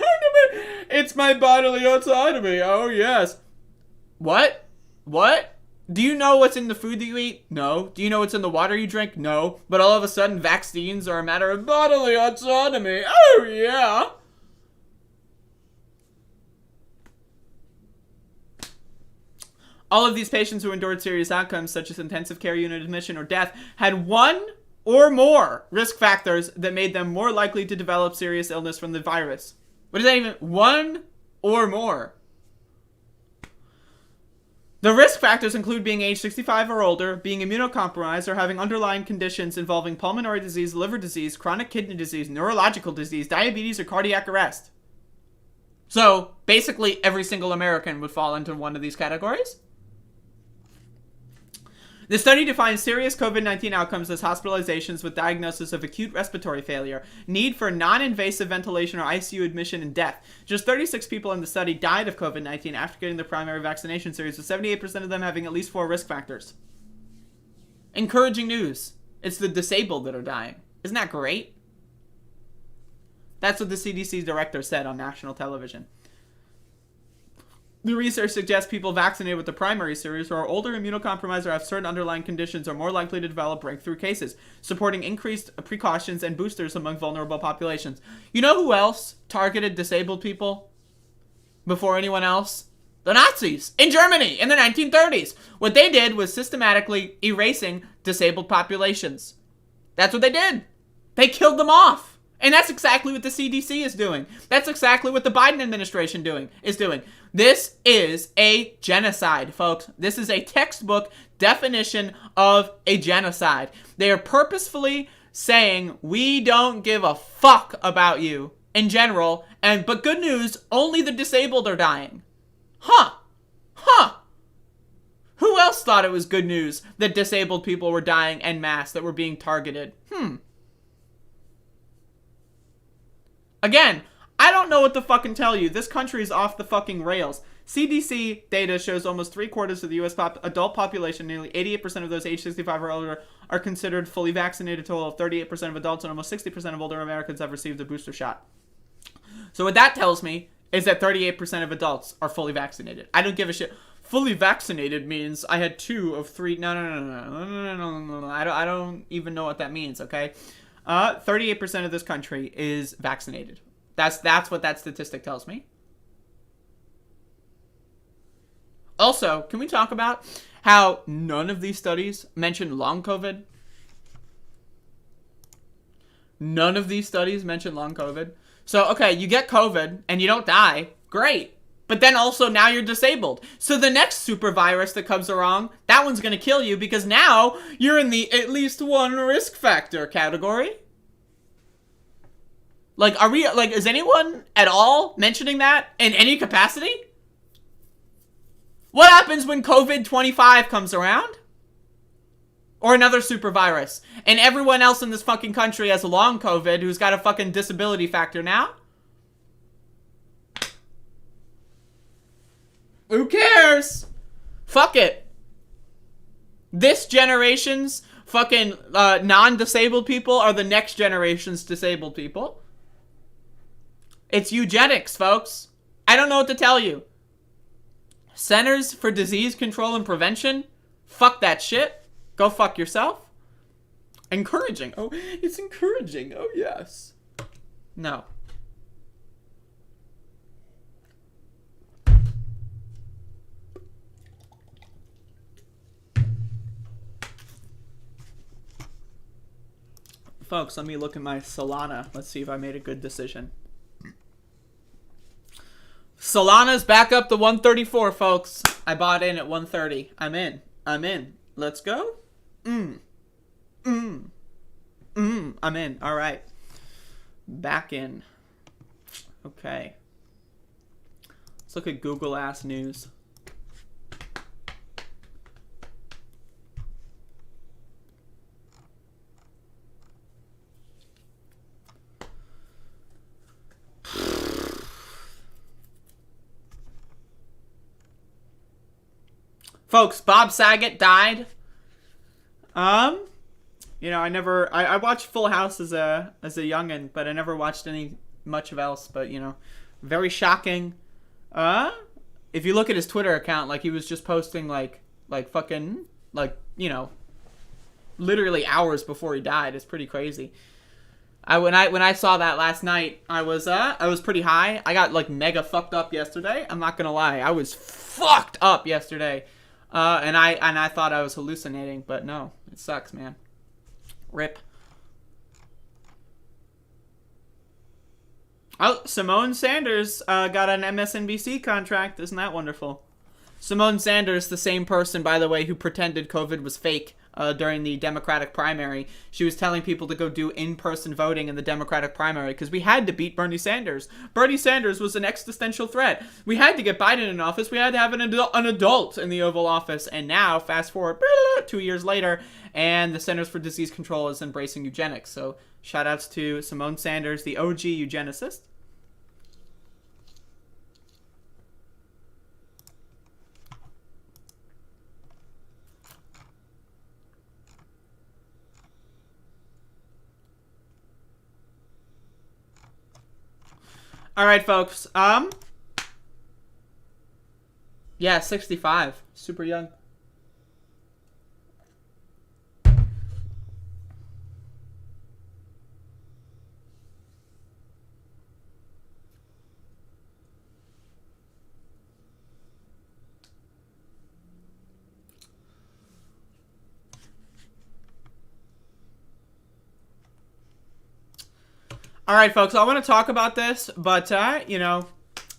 it's my bodily autonomy. Oh yes. What? What? Do you know what's in the food that you eat? No. Do you know what's in the water you drink? No. But all of a sudden, vaccines are a matter of bodily autonomy. Oh yeah. All of these patients who endured serious outcomes, such as intensive care unit admission or death, had one or more risk factors that made them more likely to develop serious illness from the virus. What is that even? One or more. The risk factors include being age 65 or older, being immunocompromised, or having underlying conditions involving pulmonary disease, liver disease, chronic kidney disease, neurological disease, diabetes, or cardiac arrest. So, basically, every single American would fall into one of these categories. The study defines serious COVID-19 outcomes as hospitalizations with diagnosis of acute respiratory failure, need for non-invasive ventilation or ICU admission, and death. Just 36 people in the study died of COVID-19 after getting the primary vaccination series, with 78% of them having at least 4 risk factors. Encouraging news. It's the disabled that are dying. Isn't that great? That's what the CDC director said on national television. The research suggests people vaccinated with the primary series who are older, immunocompromised, or have certain underlying conditions are more likely to develop breakthrough cases, supporting increased precautions and boosters among vulnerable populations. You know who else targeted disabled people before anyone else? The Nazis in Germany in the 1930s. What they did was systematically erasing disabled populations. That's what they did. They killed them off. And that's exactly what the CDC is doing. That's exactly what the Biden administration is doing. This is a genocide, folks. This is a textbook definition of a genocide. They are purposefully saying, we don't give a fuck about you in general, but good news, only the disabled are dying. Huh. Who else thought it was good news that disabled people were dying en masse, that were being targeted? Again, I don't know what to fucking tell you. This country is off the fucking rails. CDC data shows almost 3/4 of the U.S. adult population, nearly 88% of those age 65 or older, are considered fully vaccinated. A total of 38% of adults and almost 60% of older Americans have received a booster shot. So what that tells me is that 38% of adults are fully vaccinated. I don't give a shit. Fully vaccinated means I had 2 of 3. No. I don't even know what that means, okay? 38% of this country is vaccinated. That's what that statistic tells me. Also, can we talk about how none of these studies mention long COVID? None of these studies mention long COVID. So, okay, you get COVID and you don't die. Great. But then also now you're disabled. So the next super virus that comes along, that one's going to kill you because now you're in the at least one risk factor category. Like, is anyone at all mentioning that in any capacity? What happens when COVID-25 comes around? Or another super virus, and everyone else in this fucking country has long COVID who's got a fucking disability factor now? Who cares? Fuck it. This generation's fucking non-disabled people are the next generation's disabled people. It's eugenics, folks. I don't know what to tell you. Centers for Disease Control and Prevention? Fuck that shit. Go fuck yourself. Encouraging. Oh, it's encouraging. Oh, yes. No. Folks, let me look at my Solana. Let's see if I made a good decision. Solana's back up to 134, folks. I bought in at 130. I'm in. Let's go. I'm in. All right. Back in. Okay. Let's look at Google Ass News. Folks, Bob Saget died. You know, I watched Full House as a youngin', but I never watched any much of else. But you know, very shocking. If you look at his Twitter account, like he was just posting like fucking you know, literally hours before he died. It's pretty crazy. When I saw that last night, I was pretty high. I got like mega fucked up yesterday. I'm not gonna lie, I was fucked up yesterday. And I thought I was hallucinating, but no, it sucks, man. Rip. Oh, Simone Sanders got an MSNBC contract. Isn't that wonderful? Simone Sanders, the same person, by the way, who pretended COVID was fake during the Democratic primary. She was telling people to go do in-person voting in the Democratic primary because we had to beat Bernie Sanders. Bernie Sanders was an existential threat. We had to get Biden in office. We had to have an adult in the Oval Office. And now, fast forward 2 years later, and the Centers for Disease Control is embracing eugenics. So shout outs to Simone Sanders, the OG eugenicist. All right, folks. Yeah, 65. Super young. All right, folks, I want to talk about this, but, you know,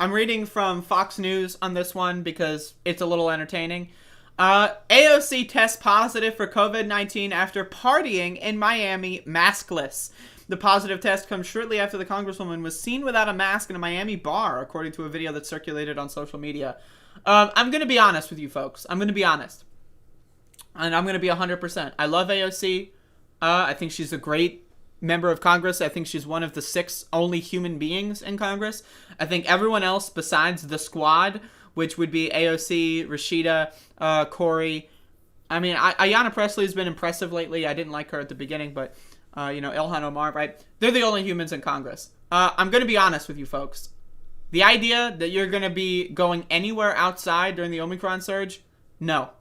I'm reading from Fox News on this one because it's a little entertaining. AOC tests positive for COVID-19 after partying in Miami maskless. The positive test comes shortly after the Congresswoman was seen without a mask in a Miami bar, according to a video that circulated on social media. I'm going to be honest with you, folks. I'm going to be honest. And I'm going to be 100%. I love AOC. I think she's a great member of Congress. I think she's one of the 6 only human beings in Congress. I think everyone else besides the squad, which would be AOC, Rashida, Corey. I mean, Ayanna Pressley has been impressive lately. I didn't like her at the beginning, but, you know, Ilhan Omar, right? They're the only humans in Congress. I'm going to be honest with you, folks. The idea that you're going to be going anywhere outside during the Omicron surge, no.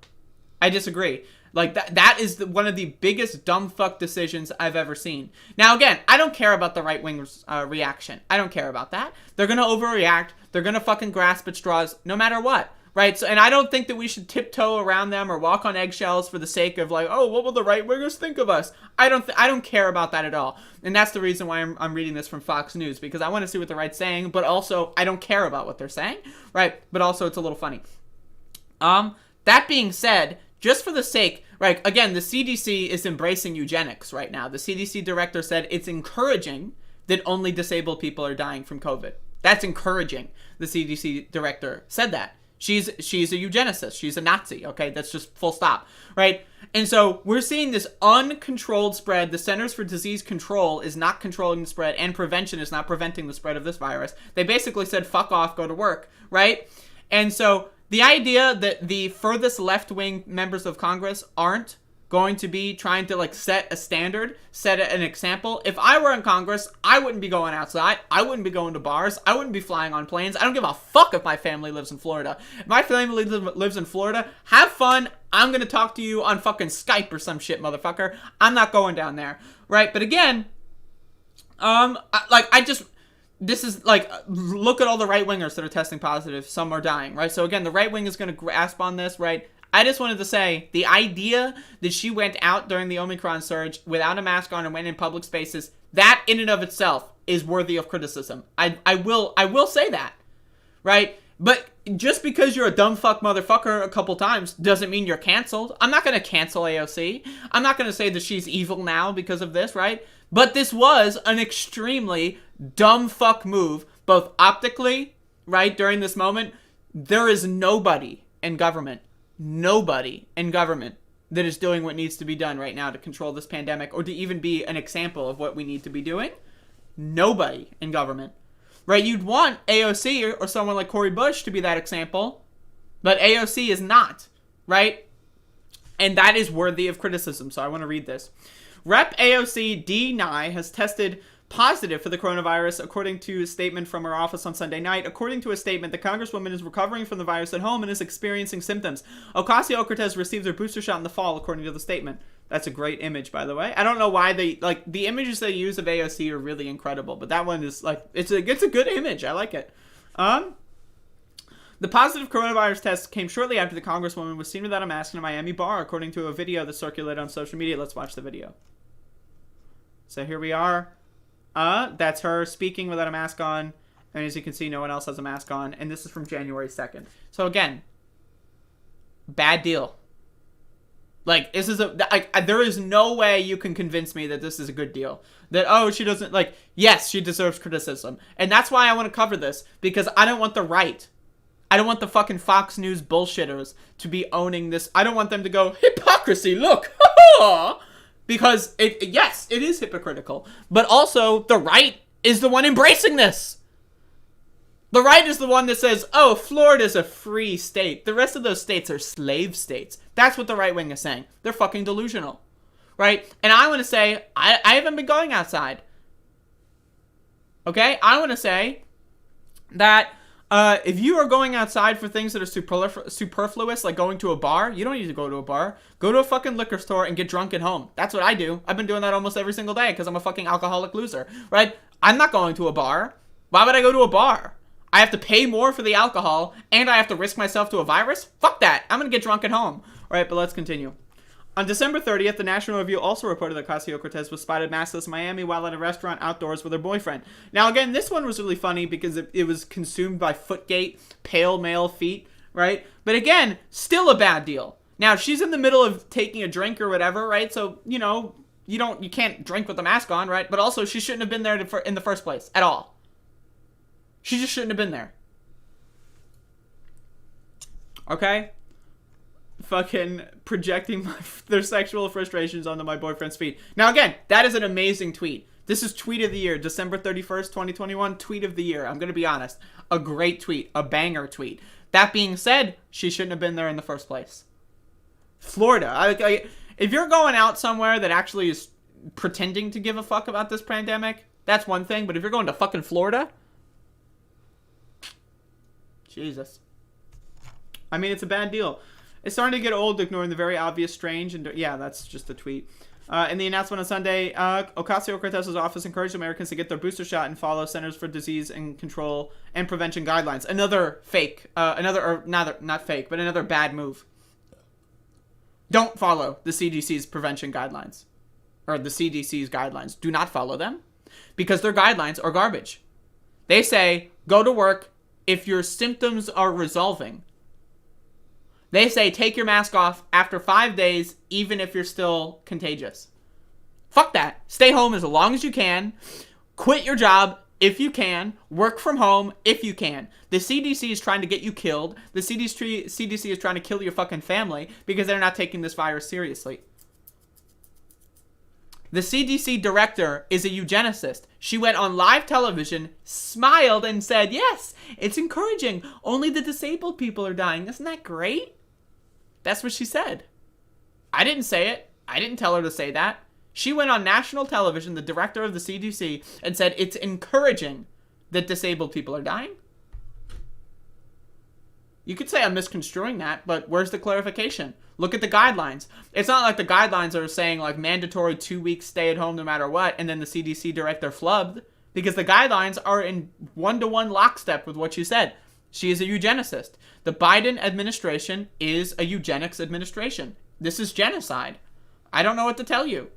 I disagree. Like, that is one of the biggest dumb fuck decisions I've ever seen. Now, again, I don't care about the right-wing's reaction. I don't care about that. They're going to overreact. They're going to fucking grasp at straws no matter what, right? So, and I don't think that we should tiptoe around them or walk on eggshells for the sake of, like, oh, what will the right-wingers think of us? I don't care about that at all. And that's the reason why I'm reading this from Fox News, because I want to see what the right's saying, but also I don't care about what they're saying, right? But also it's a little funny. That being said, just for the sake, right, again, the CDC is embracing eugenics right now. The CDC director said it's encouraging that only disabled people are dying from COVID. That's encouraging. The CDC director said that. She's a eugenicist. She's a Nazi, okay? That's just full stop, right? And so we're seeing this uncontrolled spread. The Centers for Disease Control is not controlling the spread, and prevention is not preventing the spread of this virus. They basically said, fuck off, go to work, right? And so The idea that the furthest left-wing members of Congress aren't going to be trying to like set a standard, set an example. If I were in Congress, I wouldn't be going outside. I wouldn't be going to bars. I wouldn't be flying on planes. I don't give a fuck if my family lives in Florida. If my family lives in Florida, have fun. I'm going to talk to you on fucking Skype or some shit, motherfucker. I'm not going down there. Right? But again, this is like, look at all the right-wingers that are testing positive. Some are dying, right? So again, the right wing is going to grasp on this, right? I just wanted to say, the idea that she went out during the Omicron surge without a mask on and went in public spaces, that in and of itself is worthy of criticism. I will say that, right? But just because you're a dumb fuck motherfucker a couple times doesn't mean you're canceled. I'm not going to cancel AOC. I'm not going to say that she's evil now because of this, right? But this was an extremely dumb fuck move, both optically, right, during this moment. There is nobody in government that is doing what needs to be done right now to control this pandemic or to even be an example of what we need to be doing. Nobody in government, right? You'd want AOC or someone like Cori Bush to be that example, but AOC is not, right? And that is worthy of criticism, so I want to read this. Rep. AOC D. Nye has tested positive for the coronavirus, according to a statement from her office on Sunday night. According to a statement, the Congresswoman is recovering from the virus at home and is experiencing symptoms. Ocasio-Cortez received her booster shot in the fall, according to the statement. That's a great image, by the way. I don't know why they, like, the images they use of AOC are really incredible, but that one is, like, it's a good image. I like it. The positive coronavirus test came shortly after the Congresswoman was seen without a mask in a Miami bar, according to a video that circulated on social media. Let's watch the video. So here we are. That's her speaking without a mask on. And as you can see, no one else has a mask on. And this is from January 2nd. So again, bad deal. Like, this is there is no way you can convince me that this is a good deal. That, oh, she doesn't, like, yes, she deserves criticism. And that's why I want to cover this. Because I don't want the right. I don't want the fucking Fox News bullshitters to be owning this. I don't want them to go, hypocrisy, look. Because, yes, it is hypocritical. But also, the right is the one embracing this. The right is the one that says, oh, Florida's a free state. The rest of those states are slave states. That's what the right wing is saying. They're fucking delusional. Right? And I want to say, I haven't been going outside. Okay? I want to say that if you are going outside for things that are superfluous, like going to a bar, you don't need to go to a bar. Go to a fucking liquor store and get drunk at home. That's what I do. I've been doing that almost every single day because I'm a fucking alcoholic loser, right? I'm not going to a bar. Why would I go to a bar? I have to pay more for the alcohol and I have to risk myself to a virus? Fuck that. I'm going to get drunk at home. All right, but let's continue. On December 30th, the National Review also reported that Ocasio-Cortez was spotted maskless in Miami while at a restaurant outdoors with her boyfriend. Now, again, this one was really funny because it was consumed by Footgate, pale male feet, right? But again, still a bad deal. Now, she's in the middle of taking a drink or whatever, right? So, you know, you can't drink with the mask on, right? But also, she shouldn't have been there in the first place at all. She just shouldn't have been there. Okay? Fucking projecting their sexual frustrations onto my boyfriend's feet. Now, again, that is an amazing tweet. This is tweet of the year, December 31st, 2021, tweet of the year. I'm going to be honest. A great tweet. A banger tweet. That being said, she shouldn't have been there in the first place. Florida. If you're going out somewhere that actually is pretending to give a fuck about this pandemic, that's one thing. But if you're going to fucking Florida, Jesus. I mean, it's a bad deal. It's starting to get old ignoring the very obvious strange and... Yeah, that's just a tweet. In the announcement on Sunday, Ocasio-Cortez's office encouraged Americans to get their booster shot and follow Centers for Disease and Control and Prevention guidelines. Another fake. Not fake, but another bad move. Don't follow the CDC's prevention guidelines. Or the CDC's guidelines. Do not follow them. Because their guidelines are garbage. They say, go to work if your symptoms are resolving. They say take your mask off after 5 days, even if you're still contagious. Fuck that. Stay home as long as you can. Quit your job if you can. Work from home if you can. The CDC is trying to get you killed. The CDC is trying to kill your fucking family because they're not taking this virus seriously. The CDC director is a eugenicist. She went on live television, smiled, and said, yes, it's encouraging. Only the disabled people are dying. Isn't that great? That's what she said. I didn't say it. I didn't tell her to say that. She went on national television, the director of the CDC, and said it's encouraging that disabled people are dying. You could say I'm misconstruing that, but where's the clarification? Look at the guidelines. It's not like the guidelines are saying like mandatory 2 weeks stay at home no matter what, and then the CDC director flubbed, because the guidelines are in one-to-one lockstep with what you said. She is a eugenicist. The Biden administration is a eugenics administration. This is genocide. I don't know what to tell you.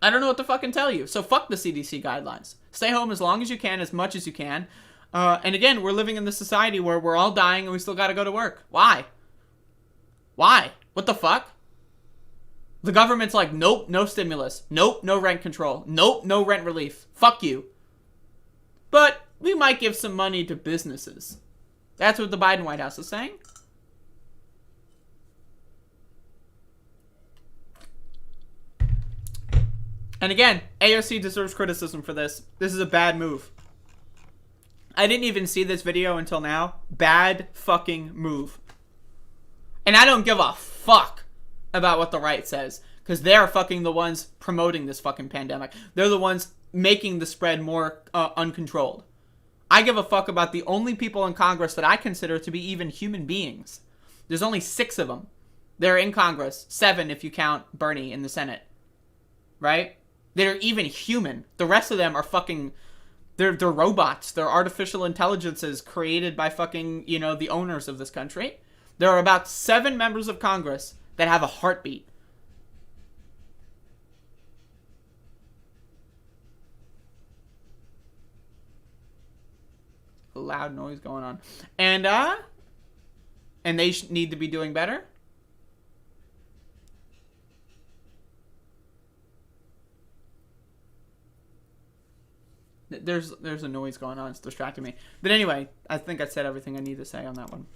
I don't know what to fucking tell you. So fuck the CDC guidelines. Stay home as long as you can, as much as you can. And again, we're living in this society where we're all dying and we still gotta go to work. Why? Why? What the fuck? The government's like, nope, no stimulus. Nope, no rent control. Nope, no rent relief. Fuck you. But we might give some money to businesses. That's what the Biden White House is saying. And again, AOC deserves criticism for this. This is a bad move. I didn't even see this video until now. Bad fucking move. And I don't give a fuck about what the right says, because they're fucking the ones promoting this fucking pandemic. They're the ones making the spread more uncontrolled. I give a fuck about the only people in Congress that I consider to be even human beings. There's only 6 of them. They're in Congress. 7 if you count Bernie in the Senate. Right? They're even human. The rest of them are fucking... They're robots. They're artificial intelligences created by fucking, you know, the owners of this country. There are about 7 members of Congress that have a heartbeat. Loud noise going on. And they need to be doing better. There's a noise going on. It's distracting me. But anyway, I think I said everything I need to say on that one.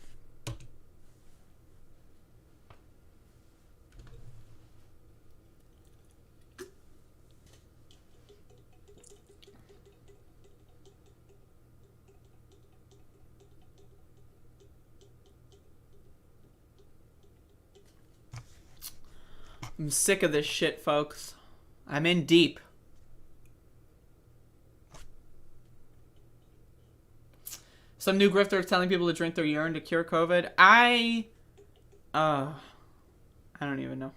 I'm sick of this shit, folks. I'm in deep. Some new grifter is telling people to drink their urine to cure COVID. I don't even know.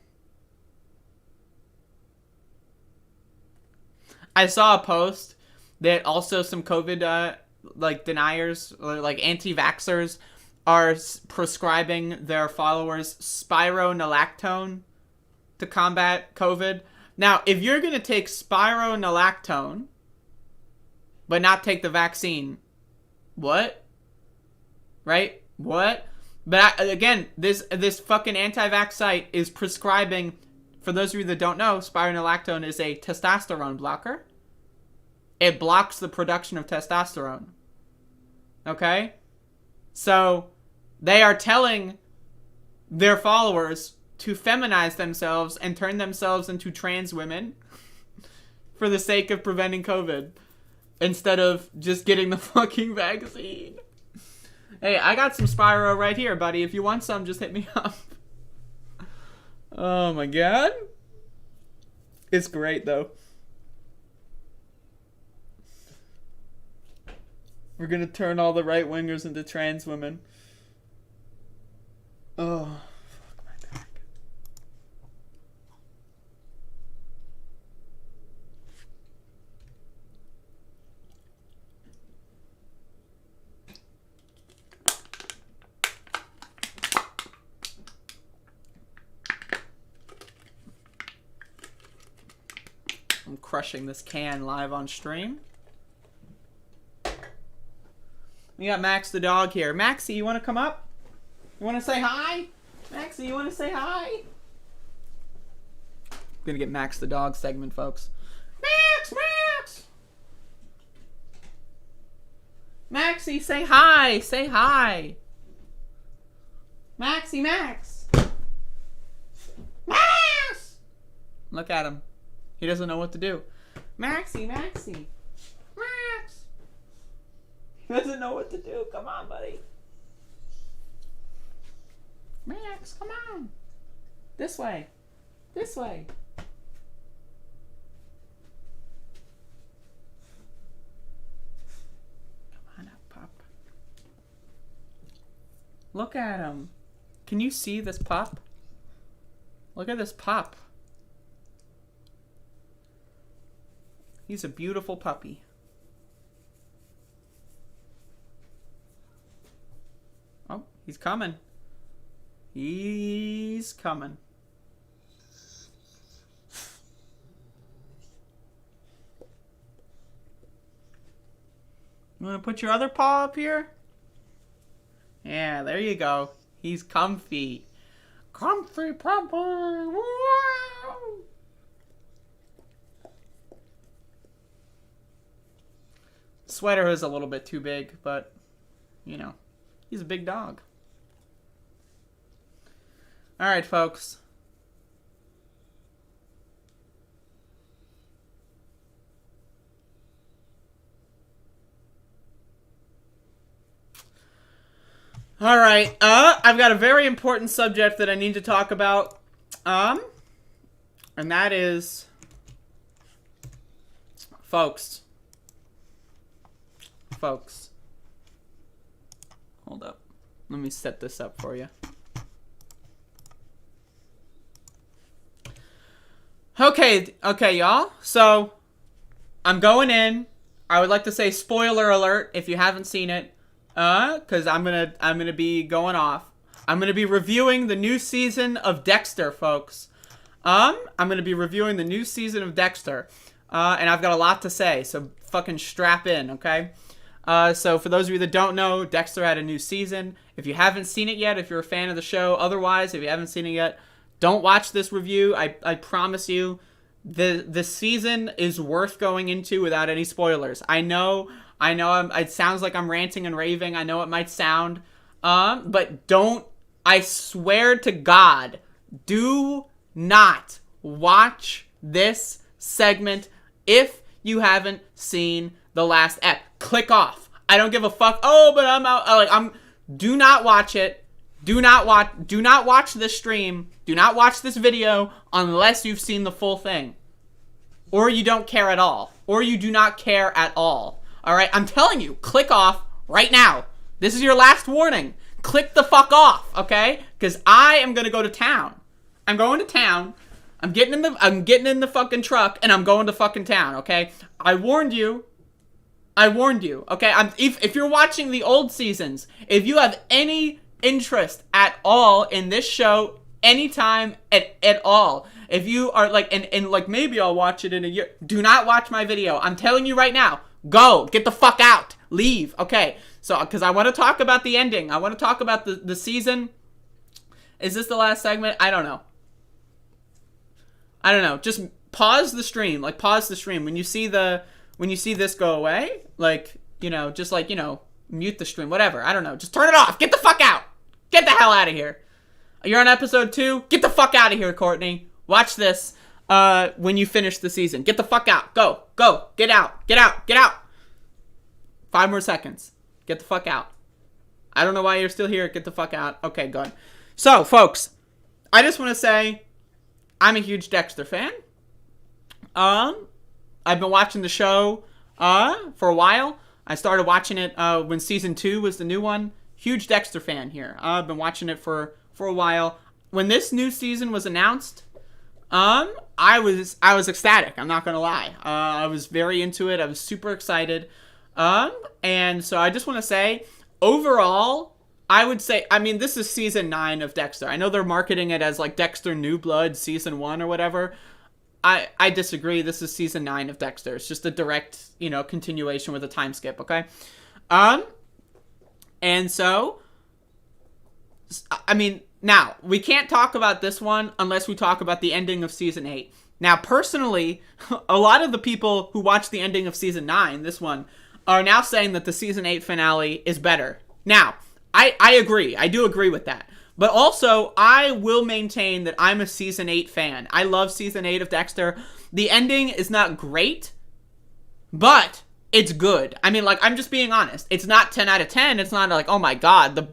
I saw a post that also some COVID deniers, like anti-vaxxers, are prescribing their followers spironolactone to combat COVID. Now, if you're going to take spironolactone but not take the vaccine, what? Right? What? But again, this fucking anti-vax site is prescribing, for those of you that don't know, spironolactone is a testosterone blocker. It blocks the production of testosterone. Okay? So, they are telling their followers to feminize themselves and turn themselves into trans women for the sake of preventing COVID, instead of just getting the fucking vaccine. Hey, I got some Spiro right here, buddy. If you want some, just hit me up. Oh my god. It's great, though. We're gonna turn all the right-wingers into trans women. Oh, fuck my back. I'm crushing this can live on stream. We got Max the dog here. Maxie, you want to come up? You want to say hi? Maxie, you want to say hi? I'm gonna get Max the dog segment, folks. Max! Maxie, say hi! Say hi! Maxie, Max! Max! Look at him. He doesn't know what to do. Maxie. Max. He doesn't know what to do. Come on, buddy. Max, come on. This way. This way. Come on up, pup. Look at him. Can you see this pup? Look at this pup. He's a beautiful puppy. Oh, he's coming. He's coming. You want to put your other paw up here? Yeah, there you go. He's comfy. Comfy puppy. Wow. Sweater is a little bit too big, but, you know, he's a big dog. All right, folks. All right, I've got a very important subject that I need to talk about, and that is, folks, hold up, let me set this up for you. Okay, y'all, so, I'm going in, I would like to say spoiler alert if you haven't seen it, because I'm gonna be going off. I'm gonna be reviewing the new season of Dexter, folks. I'm gonna be reviewing the new season of Dexter, and I've got a lot to say, so fucking strap in, okay? So for those of you that don't know, Dexter had a new season. If you haven't seen it yet, if you're a fan of the show, otherwise, if you haven't seen it yet, don't watch this review. I promise you, the season is worth going into without any spoilers. I know. It sounds like I'm ranting and raving. I know it might sound, but don't. I swear to God, do not watch this segment if you haven't seen the last ep. Click off. I don't give a fuck. Oh, but I'm out. Do not watch it. Do not watch this stream. Do not watch this video unless you've seen the full thing, or you don't care at all, or you do not care at all. All right, I'm telling you, click off right now. This is your last warning. Click the fuck off, okay? Because I am gonna go to town. I'm going to town. I'm getting in the fucking truck, and I'm going to fucking town, okay? I warned you. Okay? If you're watching the old seasons, if you have any interest at all in this show, anytime at all, if you are like, and like maybe I'll watch it in a year. Do not watch my video. I'm telling you right now. Go. Get the fuck out. Leave. Okay. So, because I want to talk about the ending. I want to talk about the season. Is this the last segment? I don't know. Just pause the stream. Like, pause the stream. When you see this go away, like, you know, just like, you know, mute the stream. Whatever. I don't know. Just turn it off. Get the fuck out. Get the hell out of here. You're on episode 2. Get the fuck out of here, Courtney. Watch this. When you finish the season. Get the fuck out. Go. Get out. 5 more seconds. Get the fuck out. I don't know why you're still here. Get the fuck out. Okay, good. So, folks, I just want to say I'm a huge Dexter fan. I've been watching the show for a while. I started watching it when season 2 was the new one. Huge Dexter fan here. I've been watching it for a while. When this new season was announced, I was ecstatic. I'm not gonna lie. I was very into it. I was super excited. And so I just want to say, overall, I would say, I mean, this is season 9 of Dexter. I know they're marketing it as like Dexter New Blood season 1 or whatever. I disagree. This is season 9 of Dexter. It's just a direct, you know, continuation with a time skip. Okay. And so, I mean, now, we can't talk about this one unless we talk about the ending of Season 8. Now, personally, a lot of the people who watched the ending of Season 9, this one, are now saying that the Season 8 finale is better. Now, I agree. I do agree with that. But also, I will maintain that I'm a season 8 fan. I love season 8 of Dexter. The ending is not great, but it's good. I mean, like, I'm just being honest. It's not 10 out of 10. It's not like, oh my God,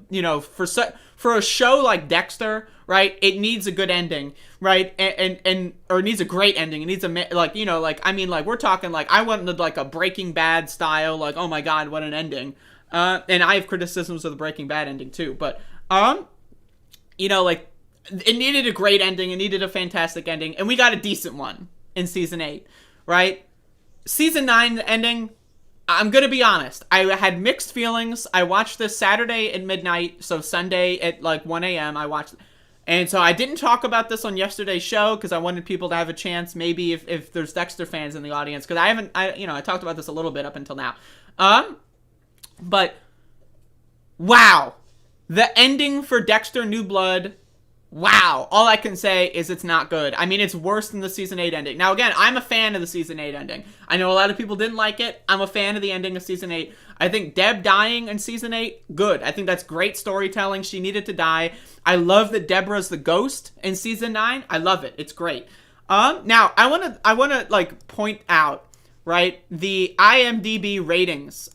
for a show like Dexter, right? It needs a good ending, right? Or it needs a great ending. It needs we're talking like, I wanted like a Breaking Bad style, like, oh my God, what an ending. And I have criticisms of the Breaking Bad ending too, but, it needed a great ending. It needed a fantastic ending. And we got a decent one in season 8, right? Season 9 ending, I'm going to be honest. I had mixed feelings. I watched this Saturday at midnight. So Sunday at like 1 a.m. I watched. And so I didn't talk about this on yesterday's show because I wanted people to have a chance. Maybe if there's Dexter fans in the audience. Because I talked about this a little bit up until now. But wow. The ending for Dexter New Blood, wow. All I can say is it's not good. I mean, it's worse than the season 8 ending. Now, again, I'm a fan of the season 8 ending. I know a lot of people didn't like it. I'm a fan of the ending of season 8. I think Deb dying in season 8, good. I think that's great storytelling. She needed to die. I love that Deborah's the ghost in season 9. I love it. It's great. Now, I want to like point out, right, the IMDb ratings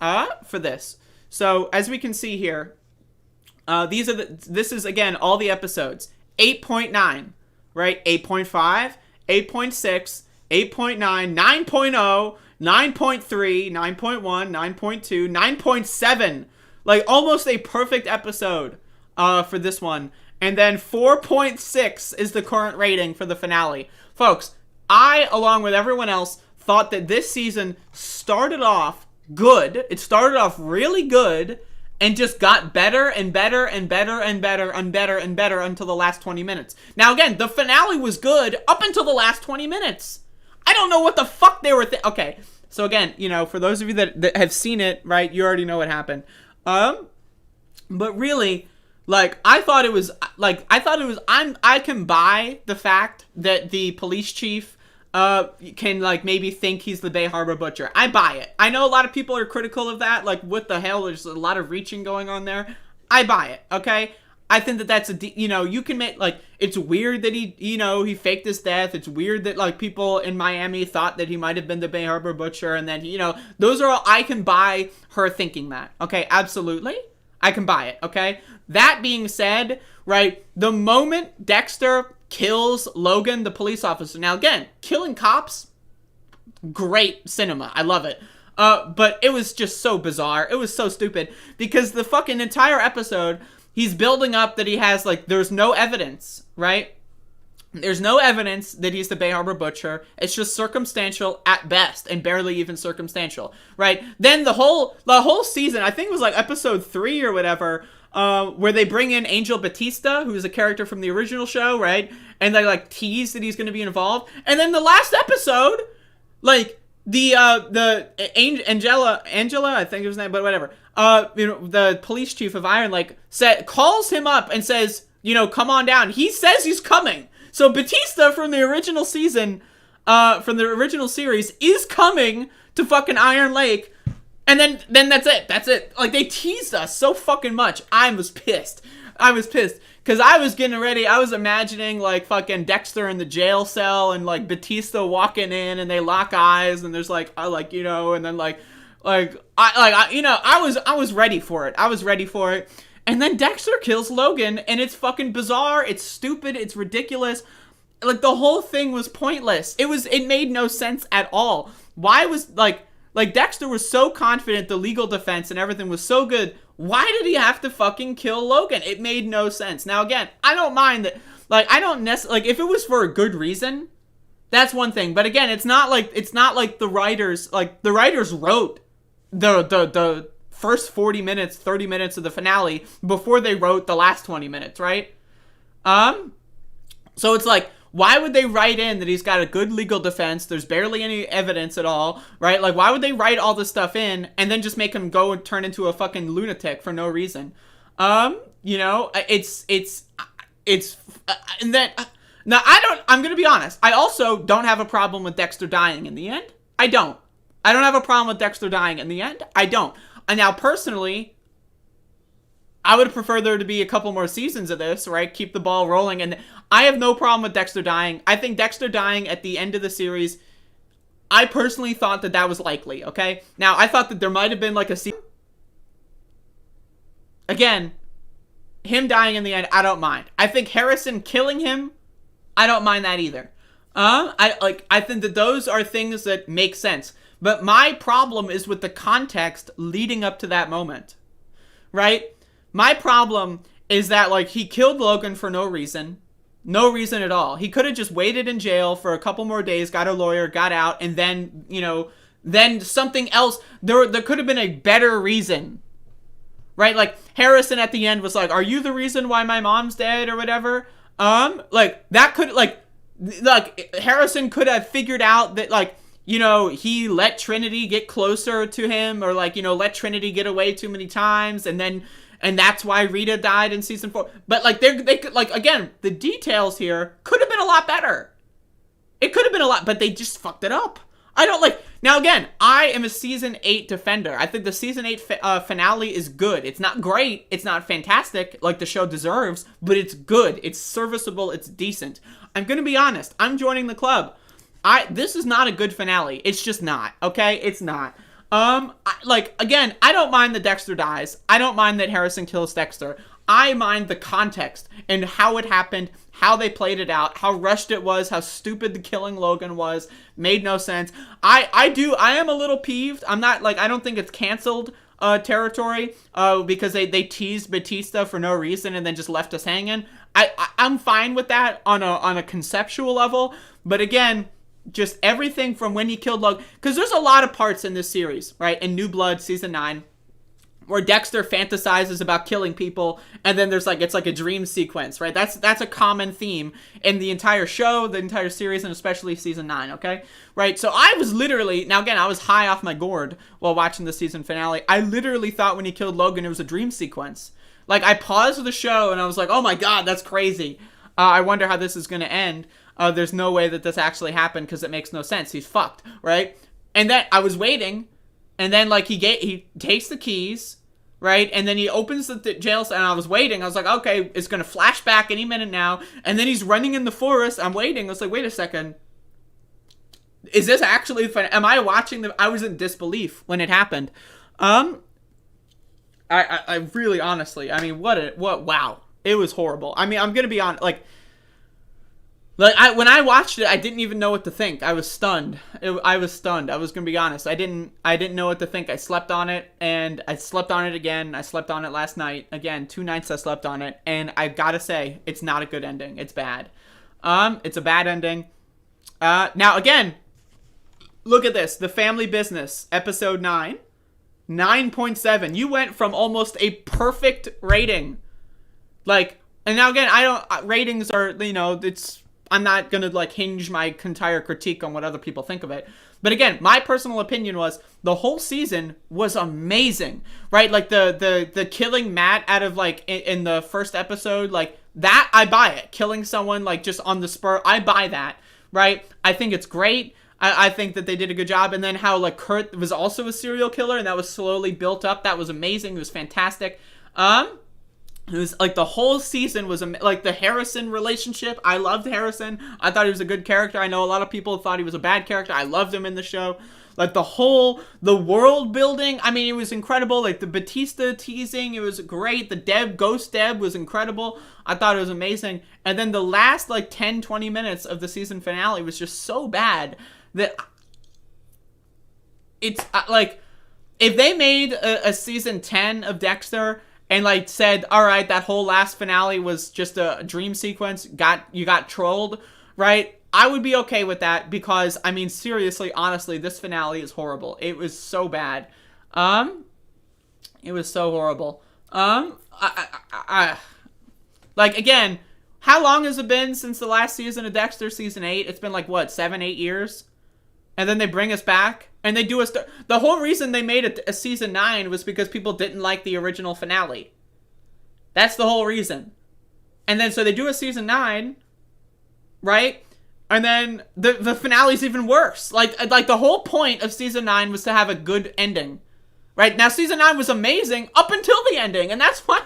for this. So, as we can see here, this is, again, all the episodes. 8.9, right? 8.5, 8.6, 8.9, 9.0, 9.3, 9.1, 9.2, 9.7. Like, almost a perfect episode for this one. And then 4.6 is the current rating for the finale. Folks, I, along with everyone else, thought that this season started off good. It started off really good. And just got better and better and better and better and better and better until the last 20 minutes. Now, again, the finale was good up until the last 20 minutes. I don't know what the fuck they were okay, so again, for those of you that have seen it, right, you already know what happened. But really, like, I can buy the fact that the police chief can, like, maybe think he's the Bay Harbor Butcher. I buy it. I know a lot of people are critical of that. Like, what the hell? There's a lot of reaching going on there. I buy it, okay? I think that that's you can make, like, it's weird that he faked his death. It's weird that, like, people in Miami thought that he might have been the Bay Harbor Butcher. And then, those are all, I can buy her thinking that. Okay, absolutely. I can buy it, okay? That being said, right, the moment Dexter kills Logan, the police officer. Now, again, killing cops, great cinema. I love it. But it was just so bizarre. It was so stupid because the fucking entire episode, he's building up that he has, like, there's no evidence, right? There's no evidence that he's the Bay Harbor Butcher. It's just circumstantial at best and barely even circumstantial, right? Then the whole season, I think it was like episode 3 or whatever, where they bring in Angel Batista, who's a character from the original show, right? And they, like, tease that he's going to be involved. And then the last episode, like, Angela, I think it was name, but whatever. The police chief of Iron Lake calls him up and says, come on down. He says he's coming. So Batista from the original season, from the original series, is coming to fucking Iron Lake. And then that's it. That's it. Like, they teased us so fucking much. I was pissed. Because I was getting ready. I was imagining, like, fucking Dexter in the jail cell and, like, Batista walking in and they lock eyes and there's, like, and then, I was ready for it. I was ready for it. And then Dexter kills Logan and it's fucking bizarre. It's stupid. It's ridiculous. Like, the whole thing was pointless. It made no sense at all. Why was, like, Dexter was so confident the legal defense and everything was so good. Why did he have to fucking kill Logan? It made no sense. Now, again, I don't mind that. Like, I don't necessarily, like, if it was for a good reason, that's one thing. But again, it's not like the writers wrote the first 40 minutes, 30 minutes of the finale before they wrote the last 20 minutes, right? So it's like, why would they write in that he's got a good legal defense? There's barely any evidence at all, right? Like, why would they write all this stuff in and then just make him go and turn into a fucking lunatic for no reason? And then, now I'm gonna be honest. I also don't have a problem with Dexter dying in the end. I don't have a problem with Dexter dying in the end. I don't. And now, personally, I would prefer there to be a couple more seasons of this, right? Keep the ball rolling. And I have no problem with Dexter dying. I think Dexter dying at the end of the series, I personally thought that that was likely, okay? Now, I thought that there might have been like a season. Again, him dying in the end, I don't mind. I think Harrison killing him, I don't mind that either. I think that those are things that make sense. But my problem is with the context leading up to that moment, right? My problem is that, like, he killed Logan for no reason. No reason at all. He could have just waited in jail for a couple more days, got a lawyer, got out, and then, then something else. There could have been a better reason, right? Like, Harrison at the end was like, are you the reason why my mom's dead or whatever? That could, Harrison could have figured out that, he let Trinity get closer to him, or let Trinity get away too many times, and that's why Rita died in season 4. But they could, again, the details here could have been a lot better. It could have been a lot, but they just fucked it up. Now again, I am a season 8 defender. I think the season 8 finale is good. It's not great. It's not fantastic like the show deserves, but it's good. It's serviceable. It's decent. I'm going to be honest. I'm joining the club. This is not a good finale. It's just not. Okay? It's not. Again, I don't mind that Dexter dies. I don't mind that Harrison kills Dexter. I mind the context and how it happened, how they played it out, how rushed it was, how stupid the killing Logan was. Made no sense. I am a little peeved. I'm not, I don't think it's canceled territory because they teased Batista for no reason and then just left us hanging. I'm fine with that on a conceptual level, but again, just everything from when he killed Logan, because there's a lot of parts in this series, right? In New Blood season 9, where Dexter fantasizes about killing people, and then it's like a dream sequence, right? That's a common theme in the entire show, the entire series, and especially season 9, okay? Right, so I was literally, now again, I was high off my gourd while watching the season finale. I literally thought when he killed Logan, it was a dream sequence. I paused the show, and I was like, oh my god, that's crazy. I wonder how this is going to end. There's no way that this actually happened because it makes no sense. He's fucked, right? And then I was waiting, and then he takes the keys, right? And then he opens the jail cell, and I was waiting. I was like, okay, it's going to flash back any minute now. And then he's running in the forest. I'm waiting. I was like, wait a second. Is this actually fun? Am I watching I was in disbelief when it happened. I really, honestly, I mean, wow. It was horrible. I mean, I'm going to be honest, when I watched it, I didn't even know what to think. I was stunned. I was stunned. I was gonna be honest. I didn't know what to think. I slept on it, and I slept on it again. I slept on it last night. Again, 2 nights I slept on it, and I gotta say, it's not a good ending. It's bad. It's a bad ending. Now again, look at this. The Family Business, episode 9, 9.7. You went from almost a perfect rating, and now again, ratings are, I'm not going to hinge my entire critique on what other people think of it. But again, my personal opinion was the whole season was amazing, right? The killing Matt out of in the first episode, that, I buy it. Killing someone just on the spur, I buy that, right? I think it's great. I think that they did a good job. And then how Kurt was also a serial killer and that was slowly built up. That was amazing. It was fantastic. It was the whole season was the Harrison relationship. I loved Harrison. I thought he was a good character. I know a lot of people thought he was a bad character. I loved him in the show. The world building. I mean, it was incredible. The Batista teasing, it was great. The Ghost Deb was incredible. I thought it was amazing. And then the last 10, 20 minutes of the season finale was just so bad that it's if they made a season 10 of Dexter and said, all right, that whole last finale was just a dream sequence, you got trolled, right? I would be okay with that because, I mean, seriously, honestly, this finale is horrible. It was so bad. It was so horrible. Again, how long has it been since the last season of Dexter, season 8? It's been 7, 8 years? And then they bring us back, and they do the whole reason they made a season 9 was because people didn't like the original finale. That's the whole reason. And then so they do a season 9, right? And then the finale's even worse. The whole point of season 9 was to have a good ending. right? Now, season 9 was amazing up until the ending, and that's why...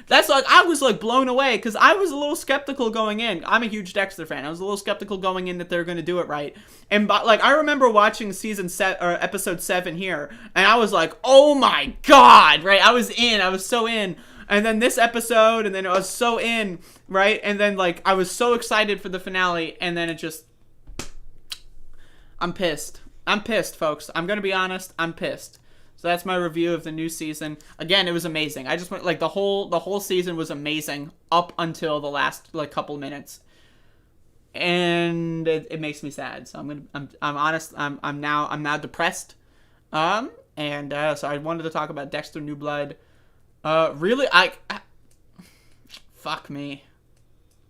That's like, I was like blown away because I was a little skeptical going in. I'm a huge Dexter fan. I was a little skeptical going in that they're going to do it right. And like, I remember watching episode 7 here, and I was like, oh my God, right? I was so in. And then this episode, and then I was so in, right? And then like, I was so excited for the finale, and then it just, I'm pissed. I'm pissed, folks. I'm going to be honest. I'm pissed. So that's my review of the new season. Again, it was amazing. I just went like the whole season was amazing up until the last like couple minutes, and it makes me sad. So I'm honest. I'm now depressed. So I wanted to talk about Dexter New Blood. Really, fuck me.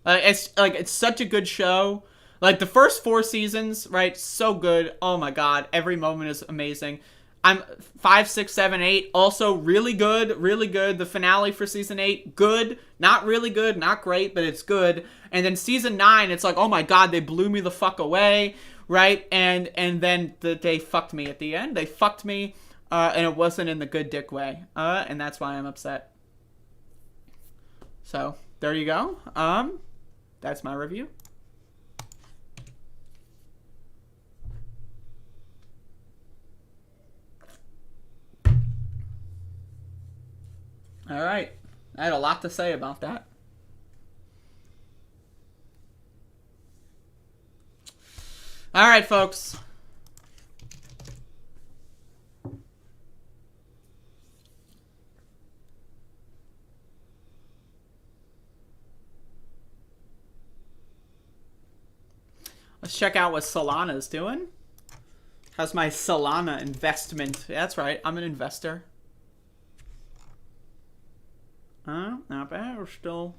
It's such a good show. Like the first 4 seasons, right? So good. Oh my God, every moment is amazing. I'm 5, 6, 7, 8. Also really good, really good. The finale for season 8, good. Not really good, not great, but it's good. And then season 9, it's like, oh my God, they blew me the fuck away, right? And then they fucked me at the end. They fucked me, and it wasn't in the good dick way. And that's why I'm upset. So there you go. That's my review. All right. I had a lot to say about that. All right, folks. Let's check out what Solana's doing. How's my Solana investment? Yeah, that's right. I'm an investor. Not bad. We're still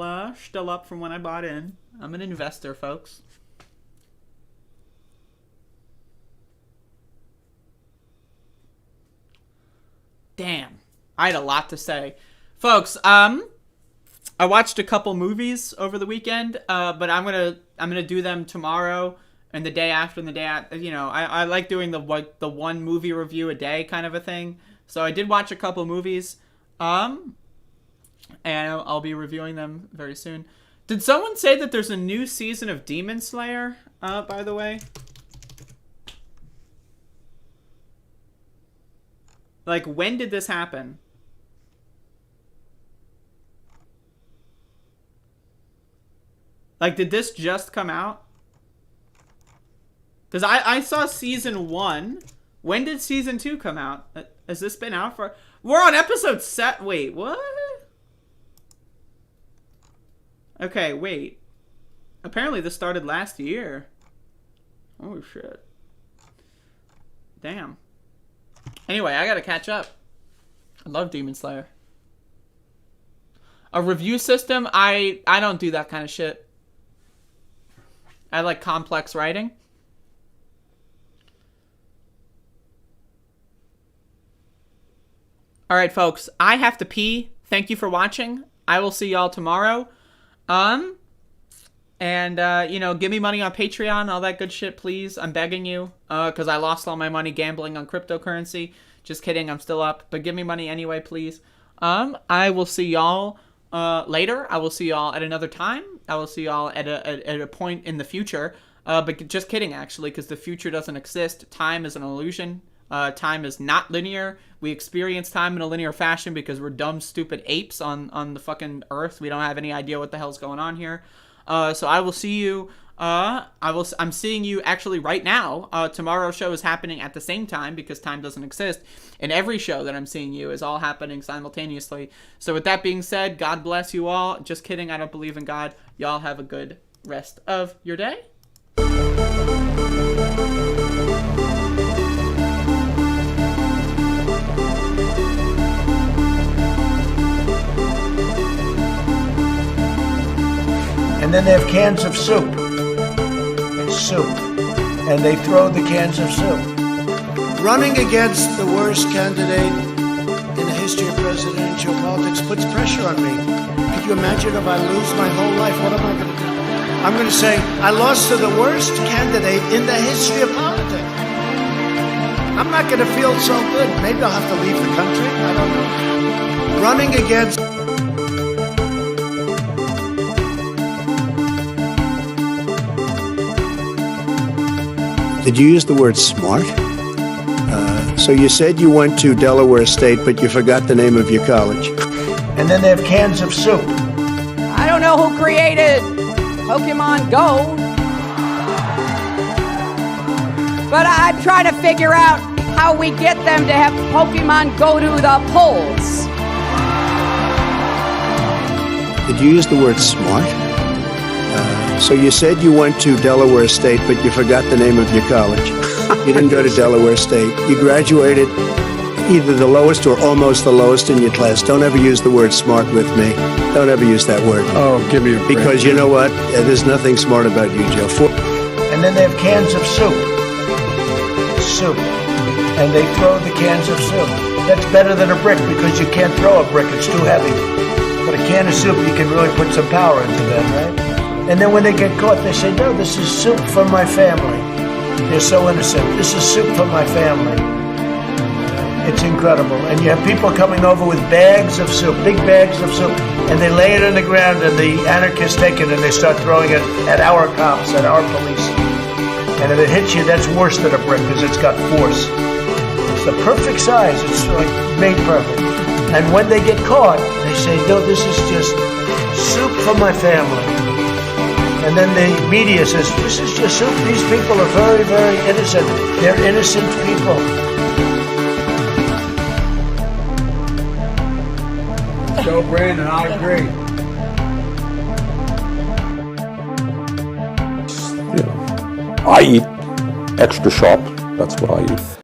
up from when I bought in. I'm an investor, folks. Damn, I had a lot to say, folks. I watched a couple movies over the weekend, but I'm gonna do them tomorrow and the day after and the day after. You know, I like doing the one movie review a day kind of a thing. So I did watch a couple movies. And I'll be reviewing them very soon. Did someone say that there's a new season of Demon Slayer, by the way? Like, when did this happen? Like, did this just come out? Because I saw season 1. When did season 2 come out? Has this been out for... We're on episode set. Wait, what? Okay, wait. Apparently this started last year. Oh, shit. Damn. Anyway, I gotta catch up. I love Demon Slayer. A review system? I don't do that kind of shit. I like complex writing. Alright, folks. I have to pee. Thank you for watching. I will see y'all tomorrow. You know, give me money on Patreon, all that good shit, please. I'm begging you, because I lost all my money gambling on cryptocurrency. Just kidding, I'm still up, but give me money anyway, please. I will see y'all, later. I will see y'all at another time. I will see y'all at a point in the future, but just kidding, actually, because the future doesn't exist. Time is an illusion. Time is not linear. We experience time in a linear fashion because we're dumb, stupid apes on the fucking earth. We don't have any idea what the hell's going on here. So I will see you. I'm seeing you actually right now. Tomorrow's show is happening at the same time because time doesn't exist. And every show that I'm seeing you is all happening simultaneously. So with that being said, God bless you all. Just kidding. I don't believe in God. Y'all have a good rest of your day. And then they have cans of soup. It's soup. And they throw the cans of soup. Running against the worst candidate in the history of presidential politics puts pressure on me. Could you imagine if I lose my whole life? What am I going to do? I'm going to say, I lost to the worst candidate in the history of politics. I'm not going to feel so good. Maybe I'll have to leave the country. I don't know. Running against... Did you use the word smart? So you said you went to Delaware State, but you forgot the name of your college. And then they have cans of soup. I don't know who created Pokemon Go, but I'm trying to figure out how we get them to have Pokemon go to the polls. Did you use the word smart? So you said you went to Delaware State, but you forgot the name of your college. You didn't go to Delaware State. You graduated either the lowest or almost the lowest in your class. Don't ever use the word smart with me. Don't ever use that word. Oh, give me a break. Because you know what? There's nothing smart about you, Joe. And then they have cans of soup. Soup. And they throw the cans of soup. That's better than a brick because you can't throw a brick. It's too heavy. But a can of soup, you can really put some power into that, right? And then when they get caught, they say, no, this is soup from my family. They're so innocent. This is soup from my family. It's incredible. And you have people coming over with bags of soup, big bags of soup, and they lay it on the ground, and the anarchists take it, and they start throwing it at our cops, at our police. And if it hits you, that's worse than a brick, because it's got force. It's the perfect size. It's like made perfect. And when they get caught, they say, no, this is just soup from my family. And then the media says, this is just soup. These people are very, very innocent. They're innocent people. So, Brandon, I agree. I eat extra sharp. That's what I eat.